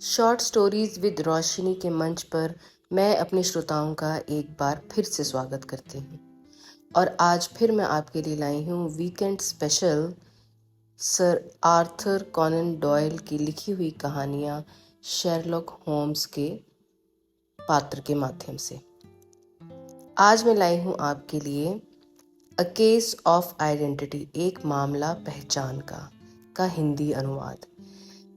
Short stories with रोशनी के मंच पर मैं अपने श्रोताओं का एक बार फिर से स्वागत करती हूँ और आज फिर मैं आपके लिए लाई हूँ weekend special sir Arthur Conan Doyle की लिखी हुई कहानियाँ शेरलॉक होम्स के पात्र के माध्यम से। आज मैं लाई हूँ आपके लिए अ केस ऑफ आइडेंटिटी, एक मामला पहचान का हिंदी अनुवाद।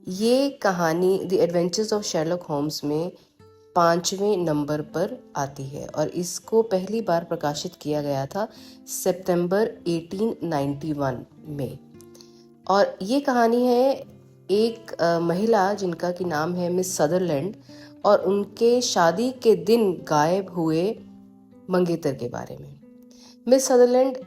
ये कहानी the adventures of Sherlock Holmes में 5वें नंबर पर आती है और इसको पहली बार प्रकाशित किया गया था सितंबर 1891 में। और ये कहानी है एक महिला जिनका की नाम है मिस सदरलैंड और उनके शादी के दिन गायब हुए मंगेतर के बारे में। मिस सदरलैंड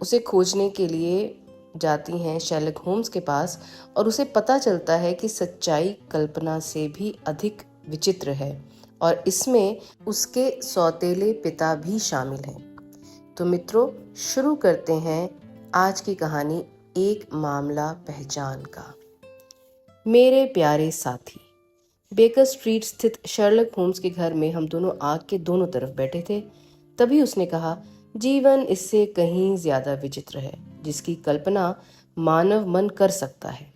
उसे खोजने के लिए जाती हैं शेरलॉक होम्स के पास और उसे पता चलता है कि सच्चाई कल्पना से भी अधिक विचित्र है और इसमें उसके सौतेले पिता भी शामिल हैं। तो मित्रों, शुरू करते हैं आज की कहानी एक मामला पहचान का। मेरे प्यारे साथी, बेकर स्ट्रीट स्थित शेरलॉक होम्स के घर में हम दोनों आग के दोनों तरफ बैठे थे। तभी उसने कहा, जीवन इससे कहीं ज्यादा विचित्र है जिसकी कल्पना मानव मन कर सकता है।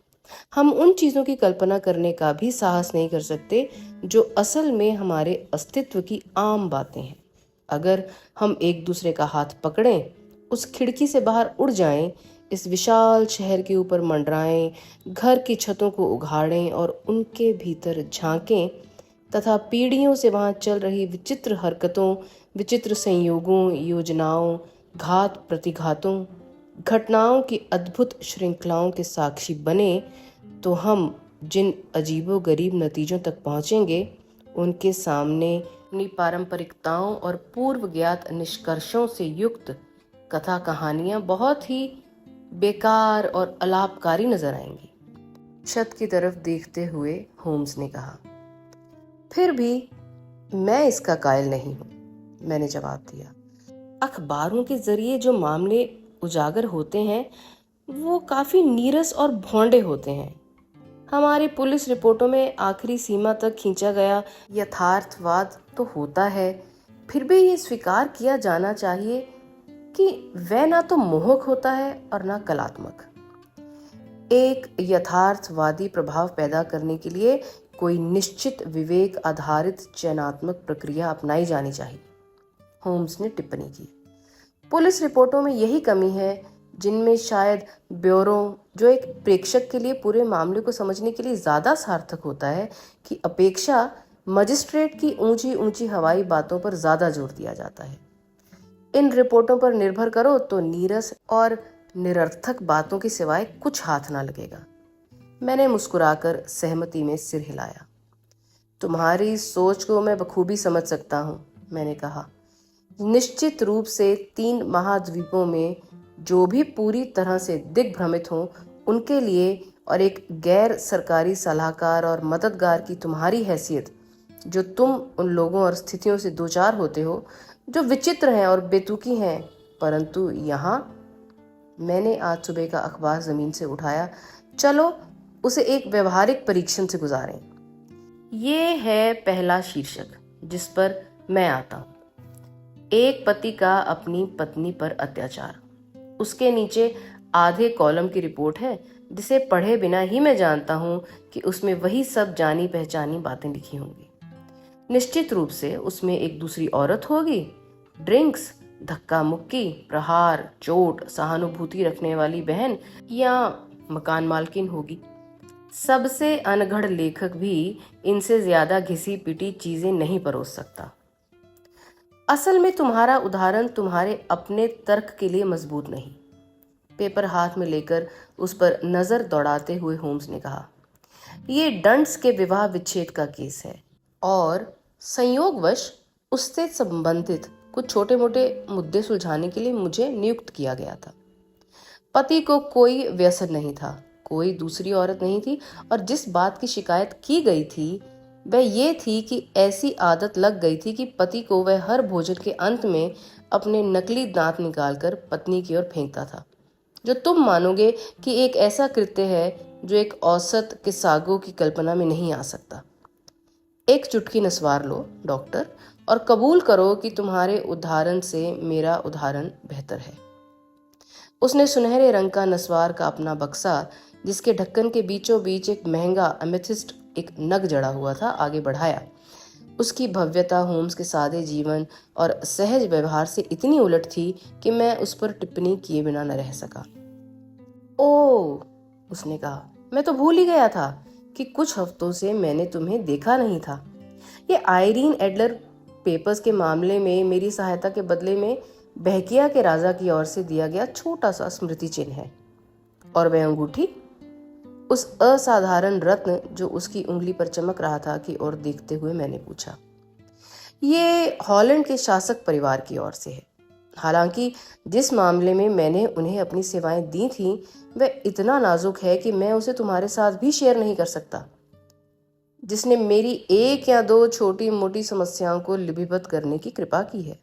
हम उन चीजों की कल्पना करने का भी साहस नहीं कर सकते जो असल में हमारे अस्तित्व की आम बातें हैं। अगर हम एक दूसरे का हाथ पकड़ें, उस खिड़की से बाहर उड़ जाएं, इस विशाल शहर के ऊपर मंडराएं, घर की छतों को उघाड़ें और उनके भीतर झांकें तथा पीढ़ियों से वहां चल रही विचित्र हरकतों, विचित्र संयोगों, योजनाओं, घात प्रतिघातों, घटनाओं की अद्भुत श्रृंखलाओं के साक्षी बने, तो हम जिन अजीबोगरीब नतीजों तक पहुंचेंगे उनके सामने अपनी पारंपरिकताओं और पूर्व ज्ञात निष्कर्षों से युक्त कथा कहानियां बहुत ही बेकार और अलापकारी नजर आएंगी। छत की तरफ देखते हुए होम्स ने कहा, फिर भी मैं इसका कायल नहीं हूं, मैंने जवाब दिया। अखबारों के जरिए जो मामले उजागर होते हैं वो काफी नीरस और भोंडे होते हैं। हमारी पुलिस रिपोर्टों में आखिरी सीमा तक खींचा गया यथार्थवाद तो होता है, फिर भी ये स्वीकार किया जाना चाहिए कि वह ना तो मोहक होता है और ना कलात्मक। एक यथार्थवादी प्रभाव पैदा करने के लिए कोई निश्चित विवेक आधारित चयनात्मक प्रक्रिया अपनाई जानी चाहिए, होम्स ने टिप्पणी की। पुलिस रिपोर्टों में यही कमी है जिनमें शायद ब्यूरो, जो एक प्रेक्षक के लिए पूरे मामले को समझने के लिए ज्यादा सार्थक होता है, की अपेक्षा मजिस्ट्रेट की ऊंची ऊंची हवाई बातों पर ज्यादा जोर दिया जाता है। इन रिपोर्टों पर निर्भर करो तो नीरस और निरर्थक बातों के सिवाय कुछ हाथ ना लगेगा। मैंने मुस्कुराकर सहमति में सिर हिलाया। तुम्हारी सोच को मैं बखूबी समझ सकता हूं, मैंने कहा। निश्चित रूप से 3 महाद्वीपों में जो भी पूरी तरह से दिग्भ्रमित हों उनके लिए, और एक गैर सरकारी सलाहकार और मददगार की तुम्हारी हैसियत, जो तुम उन लोगों और स्थितियों से दो चार होते हो जो विचित्र हैं और बेतुकी हैं, परंतु यहाँ। मैंने आज सुबह का अखबार जमीन से उठाया। चलो उसे एक व्यवहारिक परीक्षण से गुजारें। ये है पहला शीर्षक जिस पर मैं आता हूँ, एक पति का अपनी पत्नी पर अत्याचार। उसके नीचे आधे कॉलम की रिपोर्ट है जिसे पढ़े बिना ही मैं जानता हूँ कि उसमें वही सब जानी पहचानी बातें लिखी होंगी। निश्चित रूप से उसमें एक दूसरी औरत होगी, ड्रिंक्स, धक्का मुक्की, प्रहार, चोट, सहानुभूति रखने वाली बहन या मकान मालकिन होगी। सबसे अनगढ़ लेखक भी इनसे ज्यादा घिसी पिटी चीजें नहीं परोस सकता। असल में तुम्हारा उदाहरण तुम्हारे अपने तर्क के लिए मजबूत नहीं। पेपर हाथ में लेकर उस पर नजर दौड़ाते हुए होम्स ने कहा, ये डंट्स के विवाह विच्छेद का केस है और संयोगवश उससे संबंधित कुछ छोटे मोटे मुद्दे सुलझाने के लिए मुझे नियुक्त किया गया था। पति को कोई व्यसन नहीं था, कोई दूसरी औरत नहीं थी, और जिस बात की शिकायत की गई थी वह ये थी कि ऐसी आदत लग गई थी कि पति को वह हर भोजन के अंत में अपने नकली दांत निकालकर पत्नी की ओर फेंकता था, जो तुम मानोगे कि एक ऐसा कृत्य है जो एक औसत किस्सागो की कल्पना में नहीं आ सकता। एक चुटकी नस्वार लो डॉक्टर, और कबूल करो कि तुम्हारे उदाहरण से मेरा उदाहरण बेहतर है। उसने सुनहरे रंग का नस्वार का अपना बक्सा, जिसके ढक्कन के बीचों बीच एक महंगा एमेथिस्ट एक नग जड़ा हुआ था, आगे बढ़ाया। उसकी भव्यता होम्स के सादे जीवन और सहज व्यवहार से इतनी उलट थी कि मैं उस पर टिप्पणी किए बिना न रह सका। ओह, उसने कहा, मैं तो भूल ही गया था कि कुछ हफ्तों से मैंने तुम्हें देखा नहीं था। ये आयरीन एडलर पेपर्स के मामले में मेरी सहायता के बदले में बहकिया के राजा की ओर से दिया गया छोटा सा स्मृति चिन्ह है। और वह अंगूठी, उस असाधारण रत्न जो उसकी उंगली पर चमक रहा था की ओर देखते हुए मैंने पूछा। ये हॉलैंड के शासक परिवार की ओर से है। हालांकि जिस मामले में मैंने उन्हें अपनी सेवाएं दी थीं, वह इतना नाजुक है कि मैं उसे तुम्हारे साथ भी शेयर नहीं कर सकता, जिसने मेरी एक या दो छोटी मोटी समस्याओं को लिपिबद्ध करने की कृपा की है।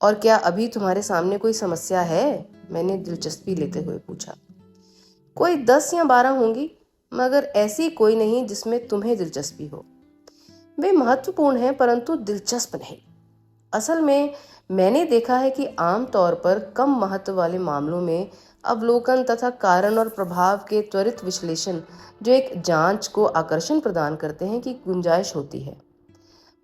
और क्या अभी तुम्हारे सामने कोई समस्या है? मैंने दिलचस्पी लेते हुए पूछा। कोई 10 या 12 होंगी, मगर ऐसी कोई नहीं जिसमें तुम्हें दिलचस्पी हो। वे महत्वपूर्ण हैं परंतु दिलचस्प नहीं। असल में मैंने देखा है कि आम तौर पर कम महत्व वाले मामलों में अवलोकन तथा कारण और प्रभाव के त्वरित विश्लेषण, जो एक जांच को आकर्षण प्रदान करते हैं, की गुंजाइश होती है।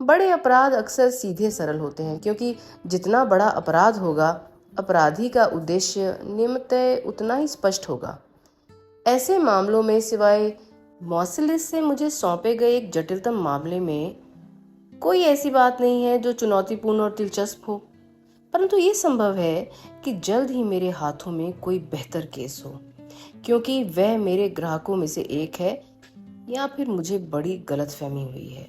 बड़े अपराध अक्सर सीधे सरल होते हैं, क्योंकि जितना बड़ा अपराध होगा, अपराधी का उद्देश्य नियमतः उतना ही स्पष्ट होगा। ऐसे मामलों में, सिवाय मौसिलिस से मुझे सौंपे गए एक जटिलतम मामले में, कोई ऐसी बात नहीं है जो चुनौतीपूर्ण और दिलचस्प हो। परंतु ये संभव है कि जल्द ही मेरे हाथों में कोई बेहतर केस हो, क्योंकि वह मेरे ग्राहकों में से एक है, या फिर मुझे बड़ी गलतफहमी हुई है।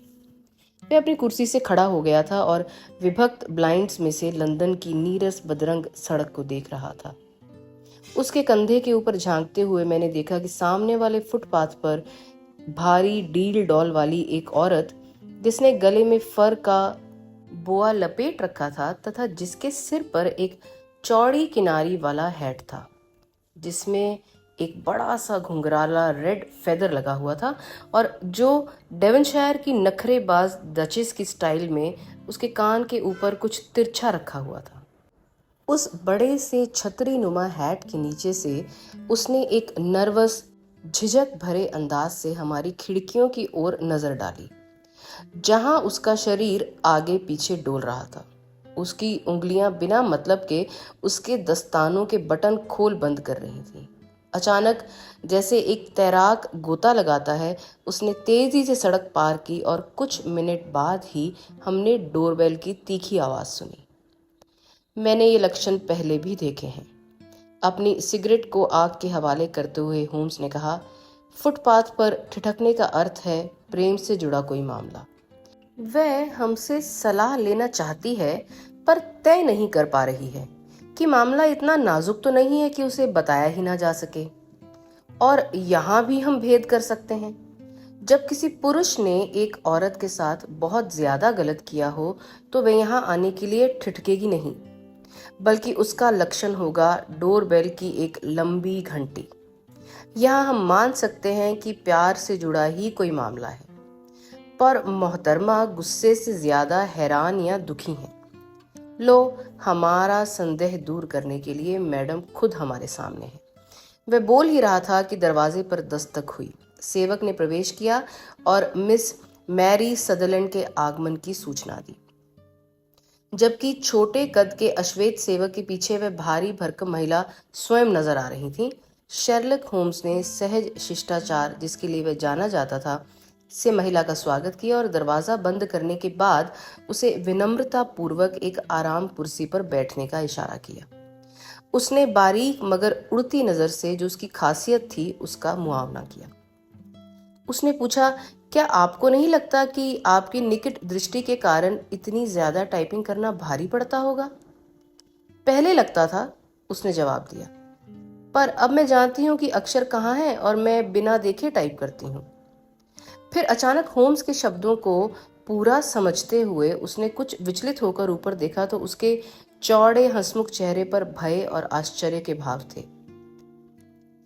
वह अपनी कुर्सी से खड़ा हो गया था और विभक्त ब्लाइंड्स में से लंदन की नीरस बदरंग सड़क को देख रहा था। उसके कंधे के ऊपर झांकते हुए मैंने देखा कि सामने वाले फुटपाथ पर भारी डील डॉल वाली एक औरत, जिसने गले में फर का बोआ लपेट रखा था तथा जिसके सिर पर एक चौड़ी किनारी वाला हैट था, जिसमें एक बड़ा सा घुंघराला रेड फेदर लगा हुआ था, और जो डेवनशायर की नखरेबाज डचेस की स्टाइल में उसके कान के ऊपर कुछ तिरछा रखा हुआ था। उस बड़े से छतरी नुमा हैट के नीचे से उसने एक नर्वस, झिझक भरे अंदाज से हमारी खिड़कियों की ओर नजर डाली, जहां उसका शरीर आगे पीछे डोल रहा था। उसकी उंगलियां बिना मतलब के उसके दस्तानों के बटन खोल बंद कर रही थीं। अचानक, जैसे एक तैराक गोता लगाता है, उसने तेजी से सड़क पार की और कुछ मिनट बाद ही हमने डोरबेल की तीखी आवाज सुनी। मैंने ये लक्षण पहले भी देखे हैं, अपनी सिगरेट को आग के हवाले करते हुए होम्स ने कहा। फुटपाथ पर ठिठकने का अर्थ है प्रेम से जुड़ा कोई मामला। वह हमसे सलाह लेना चाहती है, पर तय नहीं कर पा रही है कि मामला इतना नाजुक तो नहीं है कि उसे बताया ही ना जा सके। और यहाँ भी हम भेद कर सकते हैं। जब किसी पुरुष ने एक औरत के साथ बहुत ज्यादा गलत किया हो, तो वह यहाँ आने के लिए ठिठकेगी नहीं, बल्कि उसका लक्षण होगा डोरबेल की एक लंबी घंटी। यहाँ हम मान सकते हैं कि प्यार से जुड़ा ही कोई मामला है, पर मोहतरमा गुस्से से ज्यादा हैरान या दुखी हैं। लो, हमारा संदेह दूर करने के लिए मैडम खुद हमारे सामने है। वह बोल ही रहा था कि दरवाजे पर दस्तक हुई। सेवक ने प्रवेश किया और मिस मैरी सदरलैंड के आगमन की सूचना दी, जबकि छोटे कद के अश्वेत सेवक के पीछे वह भारी भरकम महिला स्वयं नजर आ रही थी। शेरलॉक होम्स ने सहज शिष्टाचार, जिसके लिए वह जाना जाता था, से महिला का स्वागत किया और दरवाजा बंद करने के बाद उसे विनम्रता पूर्वक एक आराम कुर्सी पर बैठने का इशारा किया। उसने बारीक मगर उड़ती नजर से, जो उसकी खासियत थी, उसका मुआवना किया। उसने पूछा, क्या आपको नहीं लगता कि आपकी निकट दृष्टि के कारण इतनी ज्यादा टाइपिंग करना भारी पड़ता होगा? पहले लगता था, उसने जवाब दिया, पर अब मैं जानती हूँ कि अक्षर कहाँ हैं और मैं बिना देखे टाइप करती हूँ। फिर अचानक होम्स के शब्दों को पूरा समझते हुए उसने कुछ विचलित होकर ऊपर देखा तो उसके चौड़े हंसमुख चेहरे पर भय और आश्चर्य के भाव थे।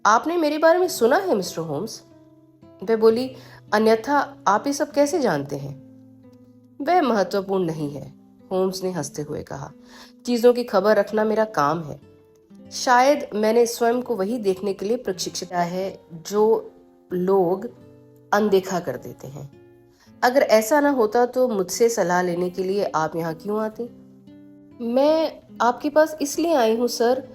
आपने मेरे बारे में सुना है मिस्टर होम्स? वह बोली, अन्यथा आप ये सब कैसे जानते हैं? वह महत्वपूर्ण नहीं है, होम्स ने हंसते हुए कहा। चीजों की खबर रखना मेरा काम है। शायद मैंने स्वयं को वही देखने के लिए प्रशिक्षित किया है जो लोग अनदेखा कर देते हैं। अगर ऐसा ना होता तो मुझसे सलाह लेने के लिए आप यहाँ क्यों आती? मैं आपके पास इसलिए आई हूँ सर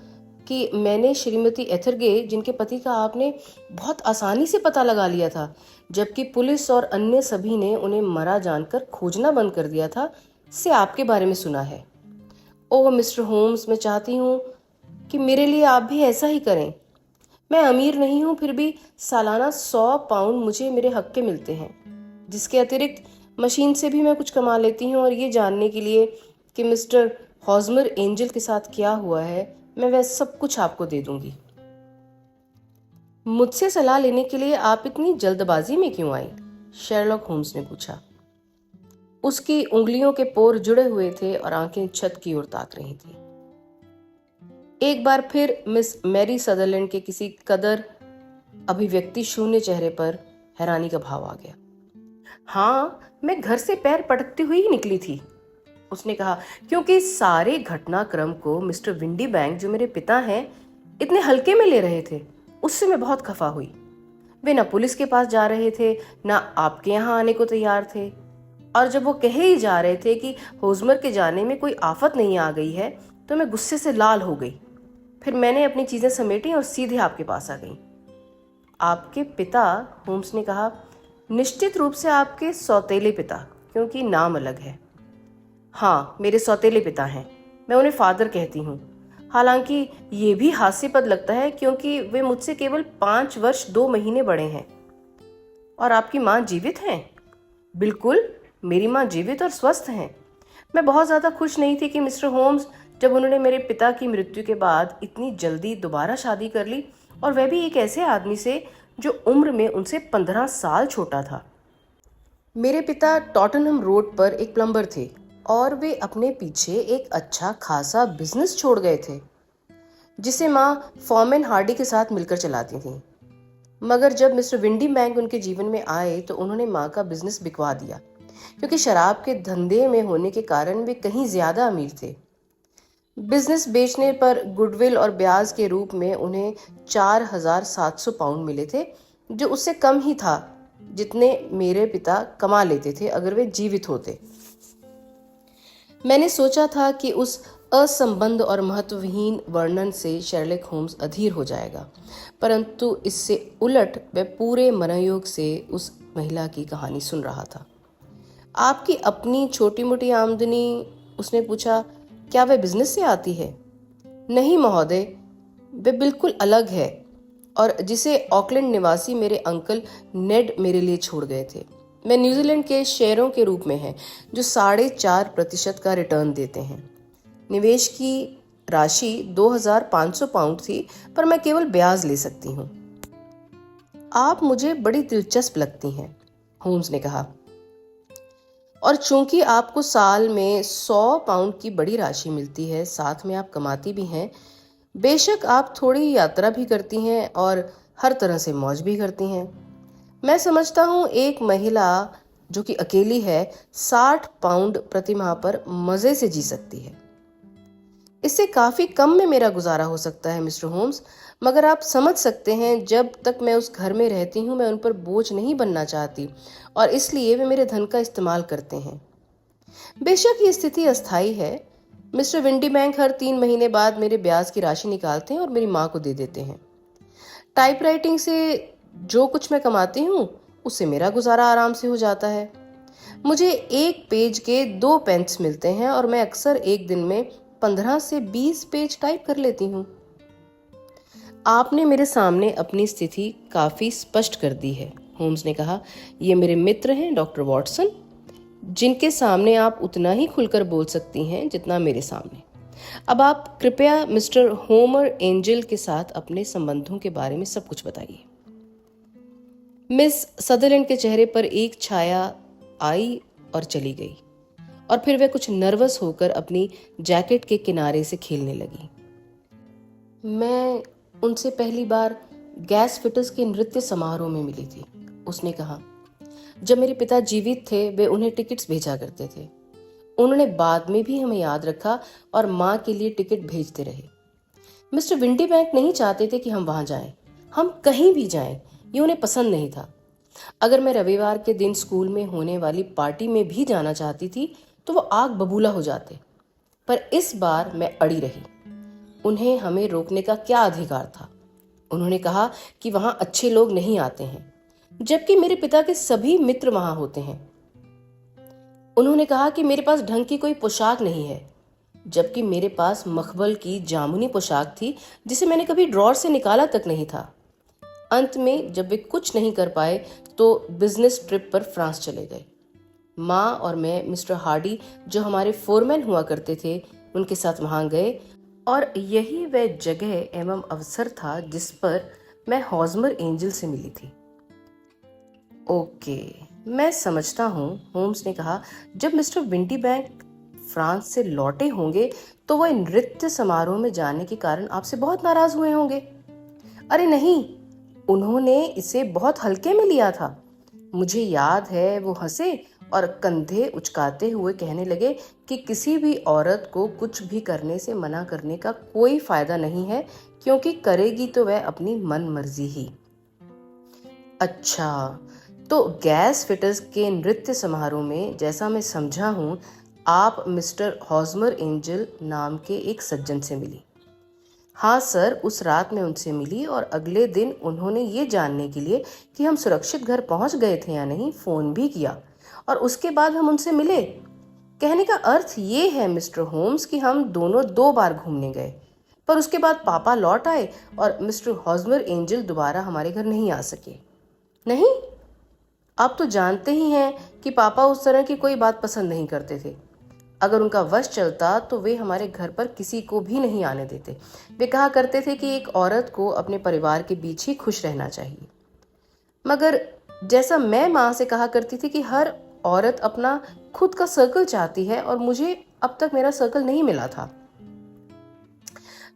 कि मैंने श्रीमती एथरगे, जिनके पति का आपने बहुत आसानी से पता लगा लिया था, जबकि पुलिस और अन्य सभी ने उन्हें मरा जानकर खोजना बंद कर दिया था, से आपके बारे में सुना है। ओह मिस्टर होम्स, मैं चाहती हूँ कि मेरे लिए आप भी ऐसा ही करें। मैं अमीर नहीं हूँ, फिर भी सालाना 100 पाउंड मुझे मेरे हक के मिलते हैं, जिसके अतिरिक्त मशीन से भी मैं कुछ कमा लेती हूँ। और ये जानने के लिए कि मिस्टर हॉजमर एंजल के साथ क्या हुआ है, मैं वह सब कुछ आपको दे दूंगी। मुझसे सलाह लेने के लिए आप इतनी जल्दबाजी में क्यों आई? शेरलॉक होम्स ने पूछा। उसकी उंगलियों के पोर जुड़े हुए थे और आंखें छत की ओर ताक रही थी। एक बार फिर मिस मैरी सदरलैंड के किसी कदर अभिव्यक्ति शून्य चेहरे पर हैरानी का भाव आ गया। हाँ, मैं घर से पैर पटकती हुई ही निकली थी, उसने कहा, क्योंकि सारे घटनाक्रम को मिस्टर विंडी बैंक, जो मेरे पिता हैं, इतने हल्के में ले रहे थे। उससे मैं बहुत खफा हुई। वे ना पुलिस के पास जा रहे थे, ना आपके यहाँ आने को तैयार थे। और जब वो कहे ही जा रहे थे कि होजमर के जाने में कोई आफत नहीं आ गई है, तो मैं गुस्से से लाल हो गई। फिर मैंने अपनी चीजें समेटी और सीधे आपके पास आ गई। आपके पिता? होम्स ने कहा। निश्चित रूप से आपके सौतेले पिता, क्योंकि नाम अलग है। हाँ, मेरे सौतेले पिता हैं। मैं उन्हें फादर कहती हूँ। हालांकि ये भी हास्यास्पद लगता है, क्योंकि वे मुझसे केवल 5 वर्ष 2 महीने बड़े हैं। और आपकी माँ जीवित हैं? बिल्कुल, मेरी माँ जीवित और स्वस्थ हैं। मैं बहुत ज़्यादा खुश नहीं थी कि मिस्टर होम्स, जब उन्होंने मेरे पिता की मृत्यु के बाद इतनी जल्दी दोबारा शादी कर ली, और वह भी एक ऐसे आदमी से जो उम्र में उनसे 15 साल छोटा था। मेरे पिता टॉटनहम रोड पर एक प्लम्बर थे और वे अपने पीछे एक अच्छा खासा बिजनेस छोड़ गए थे, जिसे माँ फॉर्मैन हार्डी के साथ मिलकर चलाती थी। मगर जब मिस्टर विंडी बैंक उनके जीवन में आए तो उन्होंने माँ का बिजनेस बिकवा दिया, क्योंकि शराब के धंधे में होने के कारण वे कहीं ज्यादा अमीर थे। बिजनेस बेचने पर गुडविल और ब्याज के रूप में उन्हें 4,700 पाउंड मिले थे, जो उससे कम ही था जितने मेरे पिता कमा लेते थे अगर वे जीवित होते। मैंने सोचा था कि उस असंबद्ध और महत्वहीन वर्णन से शेरलॉक होम्स अधीर हो जाएगा, परंतु इससे उलट वह पूरे मनोयोग से उस महिला की कहानी सुन रहा था। आपकी अपनी छोटी मोटी आमदनी? उसने पूछा। क्या वह बिजनेस से आती है? नहीं महोदय, वे बिल्कुल अलग है, और जिसे ऑकलैंड निवासी मेरे अंकल नेड मेरे लिए छोड़ गए थे। मैं न्यूजीलैंड के शेयरों के रूप में है, जो 4.5% का रिटर्न देते हैं। निवेश की राशि 2,500 पाउंड थी, पर मैं केवल ब्याज ले सकती हूँ। आप मुझे बड़ी दिलचस्प लगती हैं, होम्स ने कहा, और चूंकि आपको साल में 100 पाउंड की बड़ी राशि मिलती है, साथ में आप कमाती भी हैं। बेशक आप थोड़ी यात्रा भी करती हैं और हर तरह से मौज भी करती हैं। मैं समझता हूँ एक महिला जो कि अकेली है 60 पाउंड प्रति माह पर मजे से जी सकती है। इससे काफी कम में मेरा गुजारा हो सकता है मिस्टर होम्स, मगर आप समझ सकते हैं जब तक मैं उस घर में रहती हूँ मैं उन पर बोझ नहीं बनना चाहती, और इसलिए वे मेरे धन का इस्तेमाल करते हैं। बेशक ये स्थिति अस्थायी है। मिस्टर विंडी बैंक हर 3 महीने बाद मेरे ब्याज की राशि निकालते हैं और मेरी माँ को दे देते हैं। टाइपराइटिंग से जो कुछ मैं कमाती हूँ उससे मेरा गुजारा आराम से हो जाता है। मुझे एक पेज के 2 पेंस मिलते हैं और मैं अक्सर एक दिन में 15 से 20 पेज टाइप कर लेती हूँ। आपने मेरे सामने अपनी स्थिति काफी स्पष्ट कर दी है, होम्स ने कहा। ये मेरे मित्र हैं डॉक्टर वॉटसन, जिनके सामने आप उतना ही खुलकर बोल सकती हैं जितना मेरे सामने। अब आप कृपया मिस्टर होमर एंजल के साथ अपने संबंधों के बारे में सब कुछ बताइए। मिस सदरलैंड के चेहरे पर एक छाया आई और चली गई, और फिर वह कुछ नर्वस होकर अपनी जैकेट के किनारे से खेलने लगी। मैं उनसे पहली बार गैस फिटर्स के नृत्य समारोह में मिली थी, उसने कहा। जब मेरे पिता जीवित थे वे उन्हें टिकट्स भेजा करते थे। उन्होंने बाद में भी हमें याद रखा और माँ के लिए टिकट भेजते रहे। मिस्टर विंडीबैंक नहीं चाहते थे कि हम वहां जाएं, हम कहीं भी जाएं, ये उन्हें पसंद नहीं था। अगर मैं रविवार के दिन स्कूल में होने वाली पार्टी में भी जाना चाहती थी तो वो आग बबूला हो जाते, पर इस बार मैं अड़ी रही। उन्हें हमें रोकने का क्या अधिकार था? उन्होंने कहा कि वहां अच्छे लोग नहीं आते हैं, जबकि मेरे पिता के सभी मित्र वहां होते हैं। उन्होंने कहा कि मेरे पास ढंग की कोई पोशाक नहीं है, जबकि मेरे पास मखमल की जामुनी पोशाक थी जिसे मैंने कभी ड्रॉर से निकाला तक नहीं था। अंत में जब वे कुछ नहीं कर पाए तो बिजनेस ट्रिप पर फ्रांस चले गए। माँ और मैं मिस्टर हार्डी जो हमारे फोरमैन हुआ करते थे उनके साथ वहां गए, और यही वह जगह एवं अवसर था जिस पर मैं हॉजमर एंजल से मिली थी। ओके, मैं समझता हूँ, होम्स ने कहा। जब मिस्टर विंडीबैंक फ्रांस से लौटे होंगे तो वह नृत्य समारोह में जाने के कारण आपसे बहुत नाराज हुए होंगे। अरे नहीं, उन्होंने इसे बहुत हल्के में लिया था। मुझे याद है वो हंसे और कंधे उचकाते हुए कहने लगे कि किसी भी औरत को कुछ भी करने से मना करने का कोई फायदा नहीं है, क्योंकि करेगी तो वह अपनी मन मर्जी ही। अच्छा, तो गैस फिटर्स के नृत्य समारोह में, जैसा मैं समझा हूँ, आप मिस्टर हॉजमर एंजल नाम के एक सज्जन से मिली। हाँ सर, उस रात मैं उनसे मिली और अगले दिन उन्होंने ये जानने के लिए कि हम सुरक्षित घर पहुंच गए थे या नहीं फोन भी किया, और उसके बाद हम उनसे मिले। कहने का अर्थ ये है मिस्टर होम्स कि हम दोनों 2 बार घूमने गए, पर उसके बाद पापा लौट आए और मिस्टर हॉजमर एंजल दोबारा हमारे घर नहीं आ सके। नहीं, आप तो जानते ही हैं कि पापा उस तरह की कोई बात पसंद नहीं करते थे। अगर उनका वश चलता तो वे हमारे घर पर किसी को भी नहीं आने देते। वे कहा करते थे कि एक औरत को अपने परिवार के बीच ही खुश रहना चाहिए। मगर जैसा मैं माँ से कहा करती थी कि हर औरत अपना खुद का सर्कल चाहती है, और मुझे अब तक मेरा सर्कल नहीं मिला था।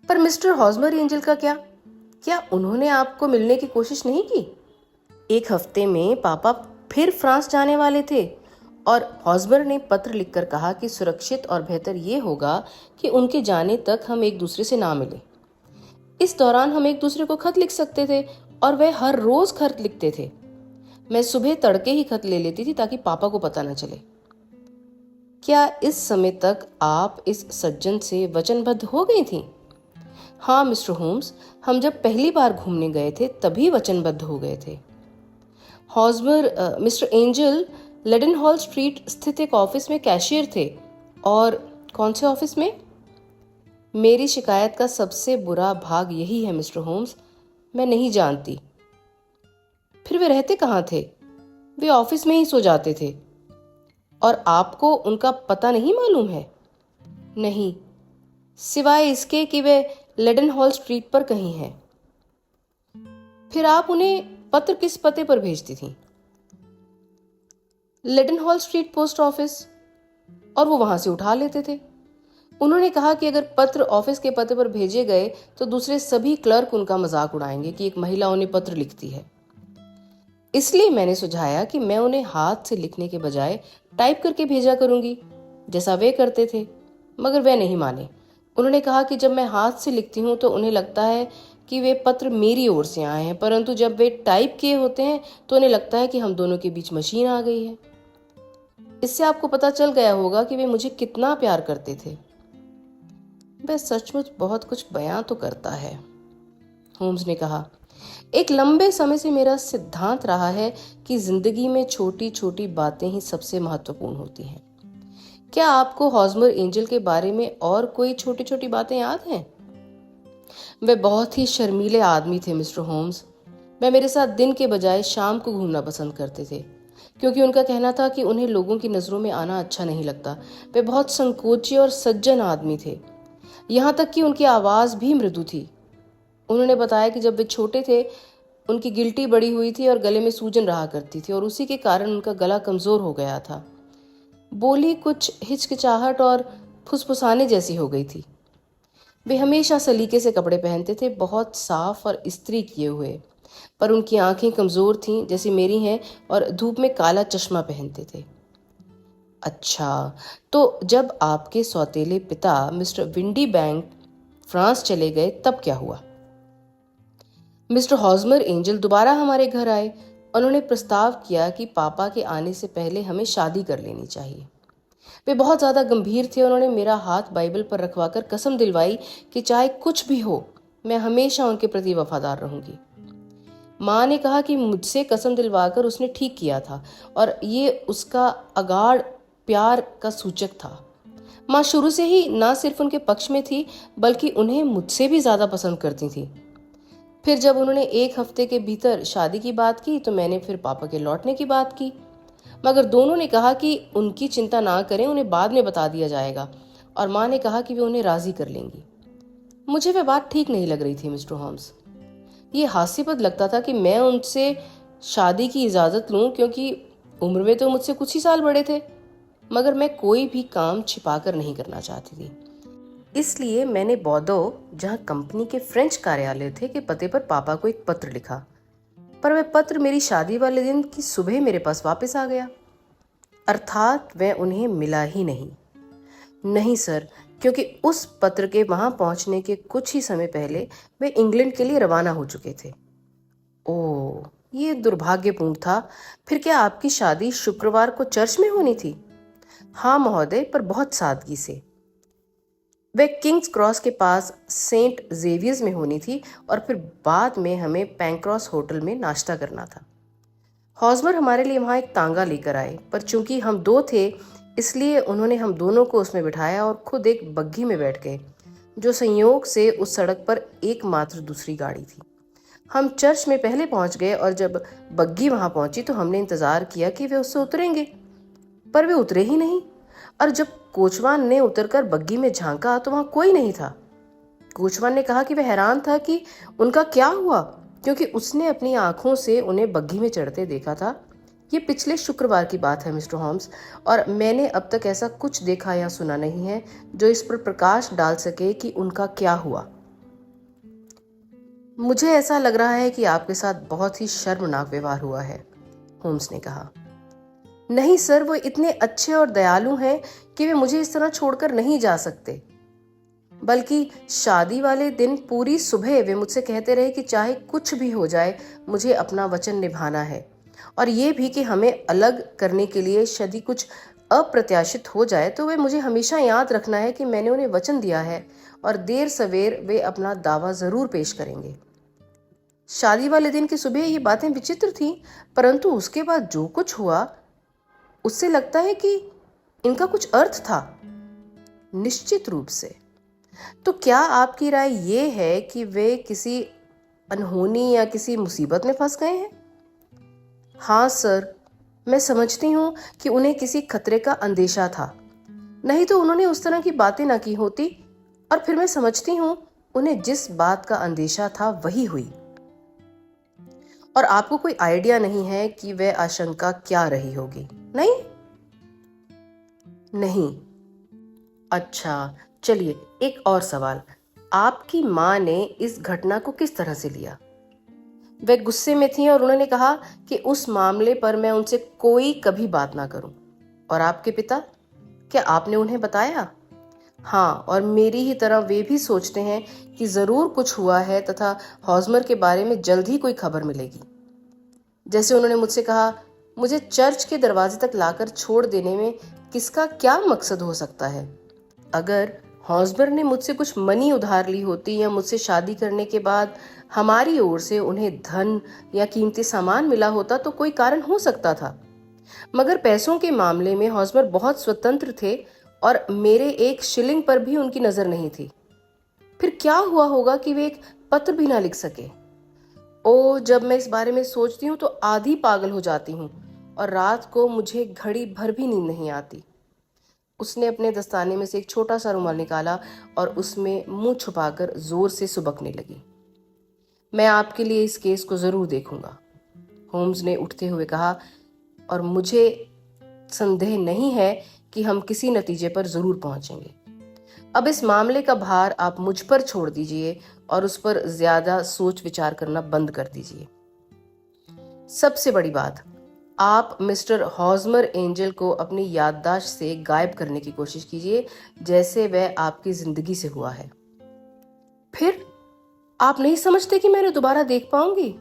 पर मिस्टर हॉजमर एंजल का क्या उन्होंने आपको मिलने की कोशिश नहीं की? 1 हफ्ते में पापा फिर फ्रांस जाने वाले थे और हॉजमर ने पत्र लिखकर कहा कि सुरक्षित और बेहतर ये होगा कि उनके जाने तक हम एक दूसरे से ना मिलें। इस दौरान हम एक दूसरे को खत लिख सकते थे, और वह हर रोज खत लिखते थे। मैं सुबह तड़के ही खत ले लेती थी ताकि पापा को पता न चले। क्या इस समय तक आप इस सज्जन से वचनबद्ध हो गई थी? हाँ मिस्टर होम्स, हम जब पहली बार घूमने गए थे तभी वचनबद्ध हो गए थे। Hosmer Mister Angel Leadenhall street स्थित एक ऑफिस में कैशियर थे। और कौन से ऑफिस में? मेरी शिकायत का सबसे बुरा भाग यही है मिस्टर होम्स, मैं नहीं जानती। फिर वे रहते कहाँ थे? वे ऑफिस में ही सो जाते थे। और आपको उनका पता नहीं मालूम है? नहीं, सिवाय इसके कि वे लेडन हॉल स्ट्रीट पर कहीं हैं। फिर आप उन्हें पत्र किस पते पर भेजती थीं? Leadenhall street post office, और वो वहां से उठा लेते थे। उन्होंने कहा कि अगर पत्र ऑफिस के पते पर भेजे गए तो दूसरे सभी क्लर्क उनका मजाक उड़ाएंगे कि एक महिला उन्हें पत्र लिखती है। इसलिए मैंने सुझाया कि मैं उन्हें हाथ से लिखने के बजाय टाइप करके भेजा करूंगी, जैसा वे करते थे। मगर वे नहीं माने। उन्होंने कहा कि जब मैं हाथ से लिखती हूँ तो उन्हें लगता है कि वे पत्र मेरी ओर से आए हैं, परंतु जब वे टाइप किए होते हैं तो उन्हें लगता है कि हम दोनों के बीच मशीन आ गई है। इससे आपको पता चल गया होगा कि वे मुझे कितना प्यार करते थे। वह सचमुच बहुत कुछ बयां तो करता है, होम्स ने कहा। एक लंबे समय से मेरा सिद्धांत रहा है कि जिंदगी में छोटी छोटी बातें ही सबसे महत्वपूर्ण होती हैं। क्या आपको हॉजमर एंजल के बारे में और कोई छोटी छोटी बातें याद हैं? वे बहुत ही शर्मीले आदमी थे मिस्टर होम्स। वे मेरे साथ दिन के बजाय शाम को घूमना पसंद करते थे, क्योंकि उनका कहना था कि उन्हें लोगों की नजरों में आना अच्छा नहीं लगता। वे बहुत संकोची और सज्जन आदमी थे, यहाँ तक कि उनकी आवाज भी मृदु थी। उन्होंने बताया कि जब वे छोटे थे उनकी गिल्टी बड़ी हुई थी और गले में सूजन रहा करती थी, और उसी के कारण उनका गला कमजोर हो गया था। बोली कुछ हिचकिचाहट और फुसफुसाने जैसी हो गई थी। वे हमेशा सलीके से कपड़े पहनते थे, बहुत साफ और इस्त्री किए हुए। पर उनकी आंखें कमजोर थीं जैसी मेरी हैं और धूप में काला चश्मा पहनते थे। अच्छा, तो जब आपके सौतेले पिता मिस्टर विंडी बैंक फ्रांस चले गए तब क्या हुआ? मिस्टर हॉजमर एंजल दोबारा हमारे घर आए। उन्होंने प्रस्ताव किया कि पापा के आने से पहले हमें शादी कर लेनी चाहिए। वे बहुत ज्यादा गंभीर थे। उन्होंने मेरा हाथ बाइबल पर रखवाकर कसम दिलवाई कि चाहे कुछ भी हो, मैं हमेशा उनके प्रति वफादार रहूंगी। माँ ने कहा कि मुझसे कसम दिलवाकर उसने ठीक किया था और ये उसका अगाध प्यार का सूचक था। माँ शुरू से ही ना सिर्फ उनके पक्ष में थी बल्कि उन्हें मुझसे भी ज्यादा पसंद करती थी। फिर जब उन्होंने 1 हफ्ते के भीतर शादी की बात की तो मैंने फिर पापा के लौटने की बात की, मगर दोनों ने कहा कि उनकी चिंता ना करें, उन्हें बाद में बता दिया जाएगा, और माँ ने कहा कि वे उन्हें राजी कर लेंगी। मुझे वह बात ठीक नहीं लग रही थी मिस्टर होम्स। ये हास्यास्पद लगता था कि मैं उनसे शादी की इजाज़त लूं, क्योंकि उम्र में तो मुझसे कुछ ही साल बड़े थे, मगर मैं कोई भी काम छिपाकर नहीं करना चाहती थी। इसलिए मैंने बौदो, जहां कंपनी के फ्रेंच कार्यालय थे, के पते पर पापा को एक पत्र लिखा, पर वह पत्र मेरी शादी वाले दिन की सुबह मेरे पास वापस आ गया। अर्थात वह उन्हें मिला ही नहीं। नहीं सर, क्योंकि उस पत्र के वहां पहुंचने के कुछ ही समय पहले वे इंग्लैंड के लिए रवाना हो चुके थे। ओह, ये दुर्भाग्यपूर्ण था। फिर क्या आपकी शादी शुक्रवार को चर्च में होनी थी? हाँ महोदय, पर बहुत सादगी से। वह किंग्स क्रॉस के पास सेंट जेवियर्स में होनी थी और फिर बाद में हमें पैंक्रॉस होटल में नाश्ता करना था। हॉजमर हमारे लिए वहां एक तांगा लेकर आए, पर चूंकि हम 2 थे इसलिए उन्होंने हम दोनों को उसमें बिठाया और खुद एक बग्घी में बैठ गए, जो संयोग से उस सड़क पर एकमात्र दूसरी गाड़ी थी। हम चर्च में पहले पहुंच गए और जब बग्घी वहां पहुंची तो हमने इंतजार किया कि वे उससे उतरेंगे, पर वे उतरे ही नहीं। और जब कोचवान ने उतरकर बग्घी में झांका तो वहां कोई नहीं था। कोचवान ने कहा कि वह हैरान था कि उनका क्या हुआ, क्योंकि उसने अपनी आंखों से उन्हें बग्घी में चढ़ते देखा था। ये पिछले शुक्रवार की बात है मिस्टर होम्स, और मैंने अब तक ऐसा कुछ देखा या सुना नहीं है जो इस पर प्रकाश डाल सके कि उनका क्या हुआ। मुझे ऐसा लग रहा है कि आपके साथ बहुत ही शर्मनाक व्यवहार हुआ है, होम्स ने कहा। नहीं सर, वो इतने अच्छे और दयालु हैं कि वे मुझे इस तरह छोड़कर नहीं जा सकते। बल्कि शादी वाले दिन पूरी सुबह वे मुझसे कहते रहे कि चाहे कुछ भी हो जाए मुझे अपना वचन निभाना है, और ये भी कि हमें अलग करने के लिए यदि कुछ अप्रत्याशित हो जाए तो वे मुझे हमेशा याद रखना है कि मैंने उन्हें वचन दिया है और देर सवेर वे अपना दावा जरूर पेश करेंगे। शादी वाले दिन की सुबह ये बातें विचित्र थीं, परंतु उसके बाद जो कुछ हुआ उससे लगता है कि इनका कुछ अर्थ था। निश्चित रूप से। तो क्या आपकी राय ये है कि वे किसी अनहोनी या किसी मुसीबत में फंस गए हैं? हाँ सर, मैं समझती हूँ कि उन्हें किसी खतरे का अंदेशा था, नहीं तो उन्होंने उस तरह की बातें ना की होती। और फिर मैं समझती हूँ उन्हें जिस बात का अंदेशा था वही हुई। और आपको कोई आइडिया नहीं है कि वह आशंका क्या रही होगी? नहीं? नहीं। अच्छा, चलिए एक और सवाल। आपकी माँ ने इस घटना को किस तरह से लिया? वह गुस्से में थी और उन्होंने कहा कि उस मामले पर मैं उनसे कोई कभी बात ना करूं। और आपके पिता, क्या आपने उन्हें बताया? हाँ, और मेरी ही तरह वे भी सोचते हैं कि जरूर कुछ हुआ है तथा हॉजमर के बारे में जल्द ही कोई खबर मिलेगी। जैसे उन्होंने मुझसे कहा, मुझे चर्च के दरवाजे तक लाकर छोड़ देने में किसका क्या मकसद हो सकता है? अगर हॉजमर ने मुझसे कुछ मनी उधार ली होती या मुझसे शादी करने के बाद हमारी ओर से उन्हें धन या कीमती सामान मिला होता तो कोई कारण हो सकता था, मगर पैसों के मामले में हॉजमर बहुत स्वतंत्र थे और मेरे एक शिलिंग पर भी उनकी नजर नहीं थी। फिर क्या हुआ होगा कि वे एक पत्र भी ना लिख सके? ओ, जब मैं इस बारे में सोचती हूँ तो आधी पागल हो जाती हूँ और रात को मुझे घड़ी भर भी नींद नहीं आती। उसने अपने दस्ताने में से एक छोटा सा रुमाल निकाला और उसमें मुंह छुपाकर जोर से सुबकने लगी। मैं आपके लिए इस केस को जरूर देखूंगा, होम्स ने उठते हुए कहा, और मुझे संदेह नहीं है कि हम किसी नतीजे पर जरूर पहुंचेंगे। अब इस मामले का भार आप मुझ पर छोड़ दीजिए और उस पर ज्यादा सोच विचार करना बंद कर दीजिए। सबसे बड़ी बात, आप मिस्टर हॉजमर एंजल को अपनी याददाश्त से गायब करने की कोशिश कीजिए, जैसे वह आपकी जिंदगी से हुआ है। फिर आप नहीं समझते कि मैं उन्हें दोबारा देख पाऊंगी?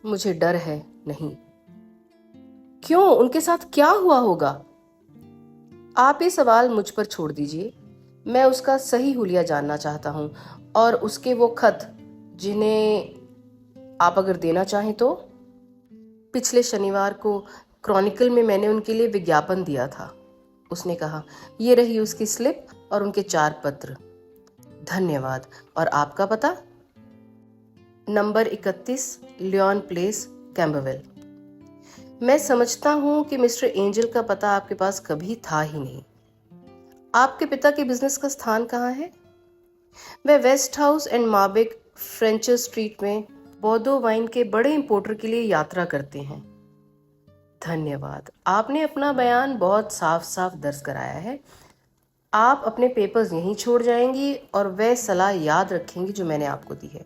मुझे डर है, नहीं। क्यों? उनके साथ क्या हुआ होगा? आप ये सवाल मुझ पर छोड़ दीजिए। मैं उसका सही हुलिया जानना चाहता हूं, और उसके वो खत जिन्हें आप अगर देना चाहें तो। पिछले शनिवार को क्रॉनिकल में मैंने उनके लिए विज्ञापन दिया था, उसने कहा। ये रही उसकी स्लिप और उनके 4 पत्र। धन्यवाद। और आपका पता? Number 31 Lyon place, Camberwell. मैं समझता हूं कि मिस्टर एंजल का पता आपके पास कभी था ही नहीं। आपके पिता के बिजनेस का स्थान कहाँ है? वह Westhouse and Marbank, Fenchurch street में बोर्डो वाइन के बड़े इंपोर्टर के लिए यात्रा करते हैं। धन्यवाद। आपने अपना बयान बहुत साफ साफ दर्ज कराया है। आप अपने पेपर्स यहीं छोड़ जाएंगी और वह सलाह याद रखेंगी जो मैंने आपको दी है।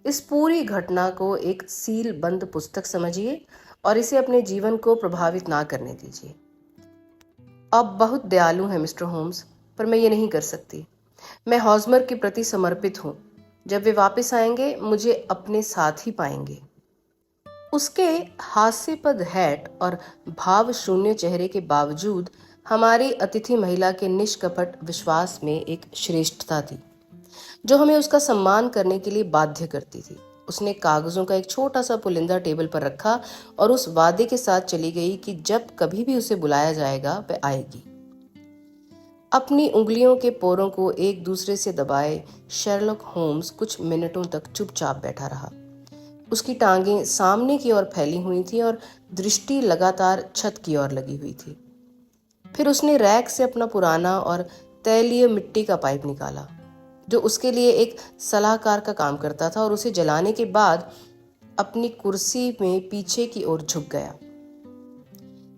इस पूरी घटना को एक सील बंद पुस्तक समझिए और इसे अपने जीवन को प्रभावित ना करने दीजिए। आप बहुत दयालु हैं मिस्टर होम्स, पर मैं ये नहीं कर सकती। मैं हॉजमर के प्रति समर्पित हूँ। जब वे वापस आएंगे मुझे अपने साथ ही पाएंगे। उसके हास्यपद हैट और भाव शून्य चेहरे के बावजूद हमारी अतिथि महिला के निष्कपट विश्वास में एक श्रेष्ठता थी जो हमें उसका सम्मान करने के लिए बाध्य करती थी। उसने कागजों का एक छोटा सा पुलिंदा टेबल पर रखा और उस वादे के साथ चली गई कि जब कभी भी उसे बुलाया जाएगा वह आएगी। अपनी उंगलियों के पोरों को एक दूसरे से दबाए शेरलॉक होम्स कुछ मिनटों तक चुपचाप बैठा रहा। उसकी टांगें सामने की ओर फैली हुई थी और दृष्टि लगातार छत की ओर लगी हुई थी। फिर उसने रैक से अपना पुराना और तैलीय मिट्टी का पाइप निकाला जो उसके लिए एक सलाहकार का काम करता था, और उसे जलाने के बाद अपनी कुर्सी में पीछे की ओर झुक गया।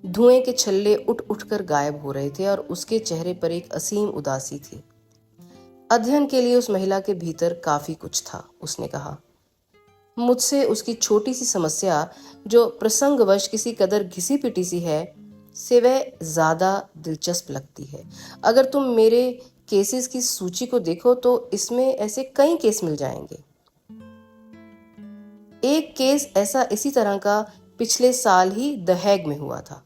धुएं के छल्ले उठ उठकर गायब हो रहे थे और उसके चेहरे पर एक असीम उदासी थी। अध्ययन के लिए उस महिला के भीतर काफी कुछ था, उसने कहा। मुझसे उसकी छोटी सी समस्या जो प्रसंगवश किसी कदर घिसी पिटी सी है से वह ज्यादा दिलचस्प लगती है। अगर तुम मेरे केसेस की सूची को देखो तो इसमें ऐसे कई केस मिल जाएंगे। एक केस ऐसा इसी तरह का पिछले साल ही द हैग में हुआ था।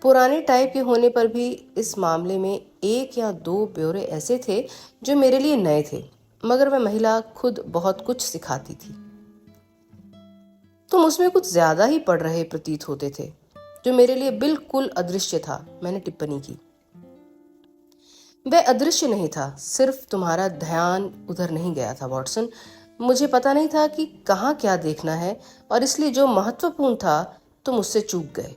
पुराने टाइप के होने पर भी इस मामले में 1 या 2 ब्यौरे ऐसे थे जो मेरे लिए नए थे, मगर वह महिला खुद बहुत कुछ सिखाती थी। तुम उसमें कुछ ज्यादा ही पढ़ रहे प्रतीत होते थे, जो मेरे लिए बिल्कुल अदृश्य था, मैंने टिप्पणी की। वह अदृश्य नहीं था, सिर्फ तुम्हारा ध्यान उधर नहीं गया था वॉटसन। मुझे पता नहीं था कि कहाँ क्या देखना है, और इसलिए जो महत्वपूर्ण था तुम उससे चूक गए।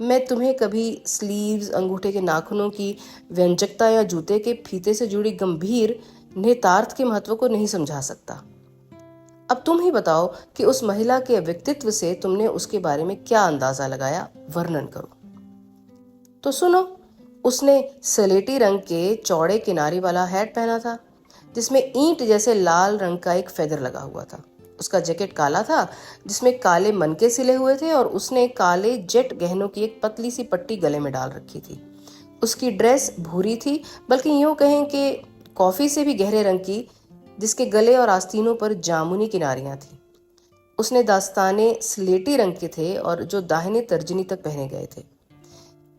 मैं तुम्हें कभी स्लीव्स, अंगूठे के नाखूनों की व्यंजकता या जूते के फीते से जुड़ी गंभीर निहितार्थ के महत्व को नहीं समझा सकता। अब तुम ही बताओ कि उस महिला के व्यक्तित्व से तुमने उसके बारे में क्या अंदाजा लगाया, वर्णन करो। तो सुनो, उसने सलेटी रंग के चौड़े किनारे वाला हैट पहना था जिसमें ईंट जैसे लाल रंग का एक फेदर लगा हुआ था। उसका जैकेट काला था जिसमें काले मनके सिले हुए थे, और उसने काले जेट गहनों की एक पतली सी पट्टी गले में डाल रखी थी। उसकी ड्रेस भूरी थी, बल्कि यूं कहें कि कॉफी से भी गहरे रंग की, जिसके गले और आस्तीनों पर जामुनी किनारियां थी। उसने दास्ताने स्लेटी रंग के थे और जो दाहिने तर्जनी तक पहने गए थे।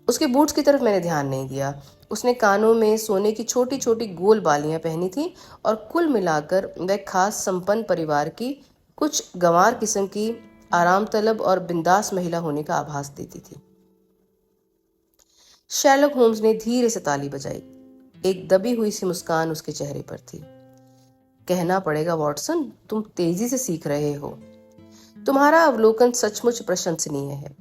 उसके बूट्स की तरफ मैंने ध्यान नहीं दिया। उसने कानों में सोने की छोटी छोटी गोल बालियां पहनी थी, और कुल मिलाकर वह खास संपन्न परिवार की कुछ गंवार किस्म की आराम तलब और बिंदास महिला होने का आभास देती थी। शैरलॉक होम्स ने धीरे से ताली बजाई। एक दबी हुई सी मुस्कान उसके चेहरे पर थी। कहना पड़ेगा वॉटसन, तुम तेजी से सीख रहे हो। तुम्हारा अवलोकन सचमुच प्रशंसनीय है।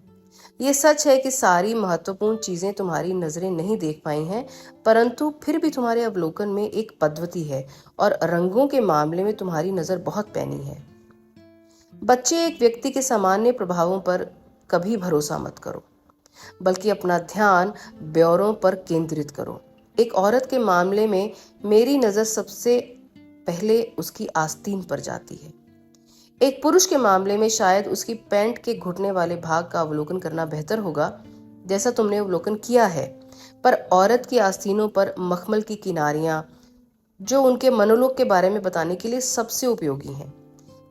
ये सच है कि सारी महत्वपूर्ण चीजें तुम्हारी नजरें नहीं देख पाई हैं, परंतु फिर भी तुम्हारे अवलोकन में एक पद्धति है, और रंगों के मामले में तुम्हारी नजर बहुत पैनी है। बच्चे एक व्यक्ति के सामान्य प्रभावों पर कभी भरोसा मत करो, बल्कि अपना ध्यान ब्यौरों पर केंद्रित करो। एक औरत के मामले में मेरी नजर सबसे पहले उसकी आस्तीन पर जाती है। एक पुरुष के मामले में शायद उसकी पैंट के घुटने वाले भाग का अवलोकन करना बेहतर होगा, जैसा तुमने अवलोकन किया है, पर औरत की आस्तीनों पर मखमल की किनारियां, जो उनके मनोलोक के बारे में बताने के लिए सबसे उपयोगी हैं।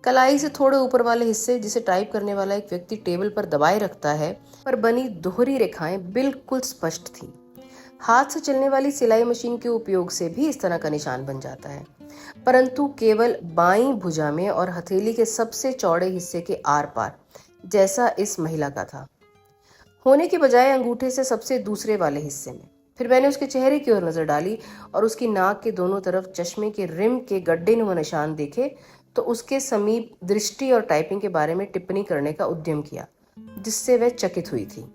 कलाई से थोड़े ऊपर वाले हिस्से, जिसे टाइप करने वाला एक व्यक्ति टेबल पर दबाए रखता है, पर बनी दोहरी रेखाएं बिल्कुल स्पष्ट थीं। हाथ से चलने वाली सिलाई मशीन के उपयोग से भी इस तरह का निशान बन जाता है, परंतु केवल बाईं भुजा में और हथेली के सबसे चौड़े हिस्से के आर पार, जैसा इस महिला का था, होने के बजाय अंगूठे से सबसे दूसरे वाले हिस्से में। फिर मैंने उसके चेहरे की ओर नजर डाली और उसकी नाक के दोनों तरफ चश्मे के रिम के गड्ढेनुमा निशान देखे, तो उसके समीप दृष्टि और टाइपिंग के बारे में टिप्पणी करने का उद्यम किया, जिससे वह चकित हुई थी।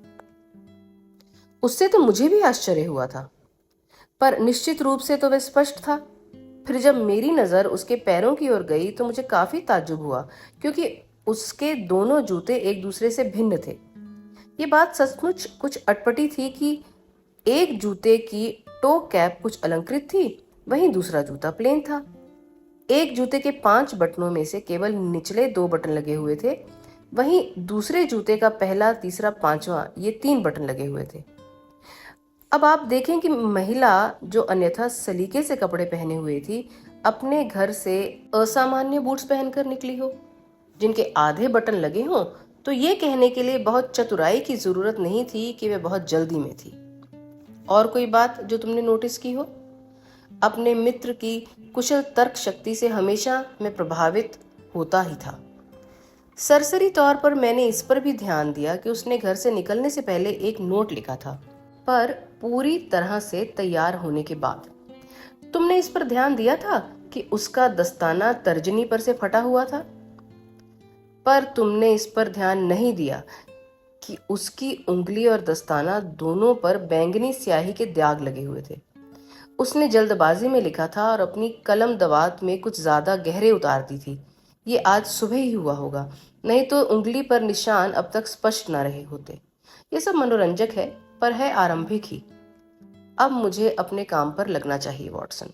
उससे तो मुझे भी आश्चर्य हुआ था, पर निश्चित रूप से तो वह स्पष्ट था। फिर जब मेरी नजर उसके पैरों की ओर गई तो मुझे काफी ताज्जुब हुआ, क्योंकि उसके दोनों जूते एक दूसरे से भिन्न थे। ये बात सचमुच कुछ अटपटी थी कि एक जूते की टो कैप कुछ अलंकृत थी, वहीं दूसरा जूता प्लेन था। एक जूते के 5 बटनों में से केवल निचले 2 बटन लगे हुए थे, वहीं दूसरे जूते का पहला, तीसरा, 5वां ये 3 बटन लगे हुए थे। अब आप देखें कि महिला, जो अन्यथा सलीके से कपड़े पहने हुए थी, अपने घर से असामान्य बूट्स पहनकर निकली हो, जिनके आधे बटन लगे हों, तो ये कहने के लिए बहुत चतुराई की जरूरत नहीं थी कि वह बहुत जल्दी में थी। और कोई बात जो तुमने नोटिस की हो? अपने मित्र की कुशल तर्क शक्ति से हमेशा मैं प्रभावित होता ही था। सरसरी तौर पर मैंने इस पर भी ध्यान दिया कि उसने घर से निकलने से पहले एक नोट लिखा था, पर पूरी तरह से तैयार होने के बाद। तुमने इस पर ध्यान दिया था कि उसका दस्ताना तर्जनी पर से फटा हुआ था, पर तुमने इस पर ध्यान नहीं दिया कि उसकी उंगली और दस्ताना दोनों पर बैंगनी स्याही के दाग लगे हुए थे। उसने जल्दबाजी में लिखा था और अपनी कलम दवात में कुछ ज्यादा गहरे उतार दी थी। ये आज सुबह ही हुआ होगा, नहीं तो उंगली पर निशान अब तक स्पष्ट न रहे होते। ये सब मनोरंजक है, पर है आरंभिक ही। अब मुझे अपने काम पर लगना चाहिए, वॉटसन।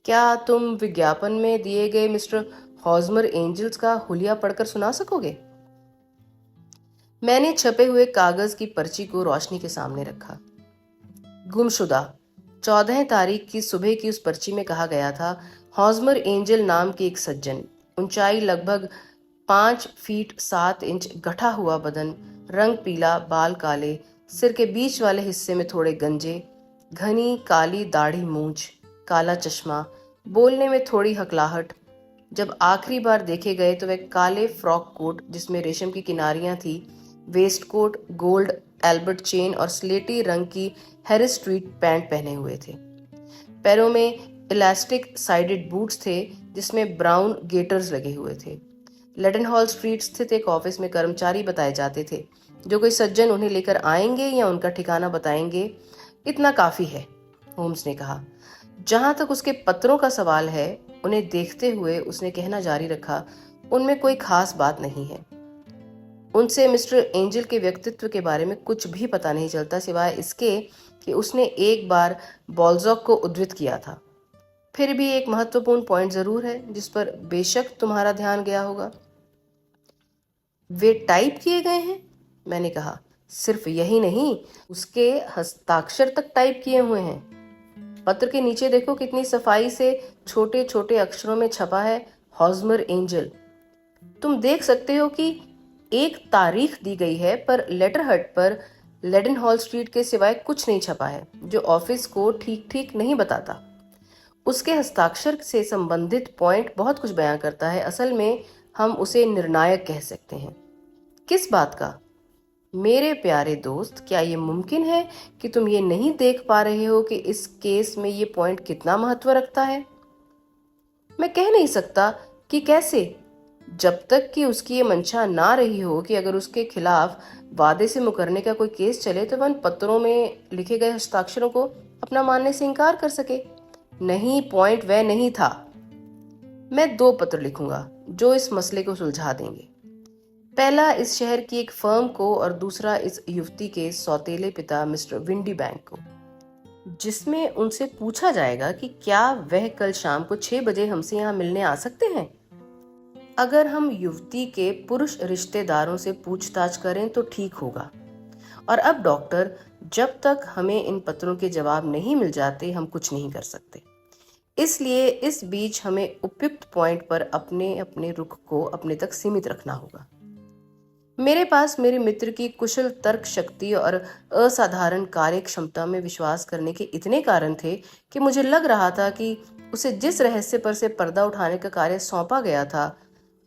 क्या तुम विज्ञापन में दिए गए मिस्टर हॉजमर एंजल्स का हुलिया पढ़कर सुना सकोगे? मैंने छपे हुए कागज की पर्ची को रोशनी के सामने रखा। गुमशुदा 14 तारीख की सुबह की उस पर्ची में कहा गया था, हॉजमर एंजल नाम के एक सज्जन, ऊंचाई लगभग 5 फीट 7 इंच, गठा हुआ बदन, रंग पीला, बाल काले, सिर के बीच वाले हिस्से में थोड़े गंजे, घनी काली दाढ़ी, मूंछ, काला चश्मा, बोलने में थोड़ी हकलाहट। जब आखिरी बार देखे गए तो वह काले फ्रॉक कोट जिसमें रेशम की किनारियां थी, waistcoat, gold Albert chain और स्लेटी रंग की हैरिस स्ट्रीट पैंट पहने हुए थे। पैरों में इलास्टिक साइडेड बूट्स थे जिसमें ब्राउन गेटर्स लगे हुए थे। लेडनहॉल स्ट्रीट स्थित एक ऑफिस में कर्मचारी बताए जाते थे। जो कोई सज्जन उन्हें लेकर आएंगे या उनका ठिकाना बताएंगे, इतना काफी है, होम्स ने कहा। जहां तक उसके पत्रों का सवाल है, उन्हें देखते हुए उसने कहना जारी रखा, उनमें कोई खास बात नहीं है। उनसे मिस्टर एंजल के व्यक्तित्व के बारे में कुछ भी पता नहीं चलता, सिवाय इसके कि उसने एक बार बॉल्जॉक को उद्धृत किया था। फिर भी एक महत्वपूर्ण पॉइंट जरूर है जिस पर बेशक तुम्हारा ध्यान गया होगा। वे टाइप किए गए हैं, मैंने कहा। सिर्फ यही नहीं, उसके हस्ताक्षर तक टाइप किए हुए हैं। पत्र के नीचे देखो, कितनी सफाई से छोटे छोटे अक्षरों में छपा है, हॉजमर एंजल। तुम देख सकते हो कि एक तारीख दी गई है, पर लेटर हेड पर लेडनहॉल स्ट्रीट के सिवाय कुछ नहीं छपा है, जो ऑफिस को ठीक ठीक नहीं बताता। उसके हस्ताक्षर से संबंधित पॉइंट बहुत कुछ बयां करता है। असल में हम उसे निर्णायक कह सकते हैं। किस बात का? मेरे प्यारे दोस्त, क्या ये मुमकिन है कि तुम ये नहीं देख पा रहे हो कि इस केस में ये पॉइंट कितना महत्व रखता है? मैं कह नहीं सकता कि कैसे, जब तक कि उसकी ये मंशा ना रही हो कि अगर उसके खिलाफ वादे से मुकरने का कोई केस चले तो वह उन पत्रों में लिखे गए हस्ताक्षरों को अपना मानने से इनकार कर सके। नहीं, पॉइंट वह नहीं था। मैं 2 पत्र लिखूंगा जो इस मसले को सुलझा देंगे। पहला इस शहर की एक फर्म को और दूसरा इस युवती के सौतेले पिता मिस्टर विंडी बैंक को, जिसमें उनसे पूछा जाएगा कि क्या वह कल शाम को 6 बजे हमसे यहाँ मिलने आ सकते हैं। अगर हम युवती के पुरुष रिश्तेदारों से पूछताछ करें तो ठीक होगा। और अब डॉक्टर, जब तक हमें इन पत्रों के जवाब नहीं मिल जाते हम कुछ नहीं कर सकते। इसलिए इस बीच हमें उपयुक्त पॉइंट पर अपने अपने रुख को अपने तक सीमित रखना होगा। मेरे पास मेरे मित्र की कुशल तर्क शक्ति और असाधारण कार्य क्षमता में विश्वास करने के इतने कारण थे कि मुझे लग रहा था कि उसे जिस रहस्य पर से पर्दा उठाने का कार्य सौंपा गया था,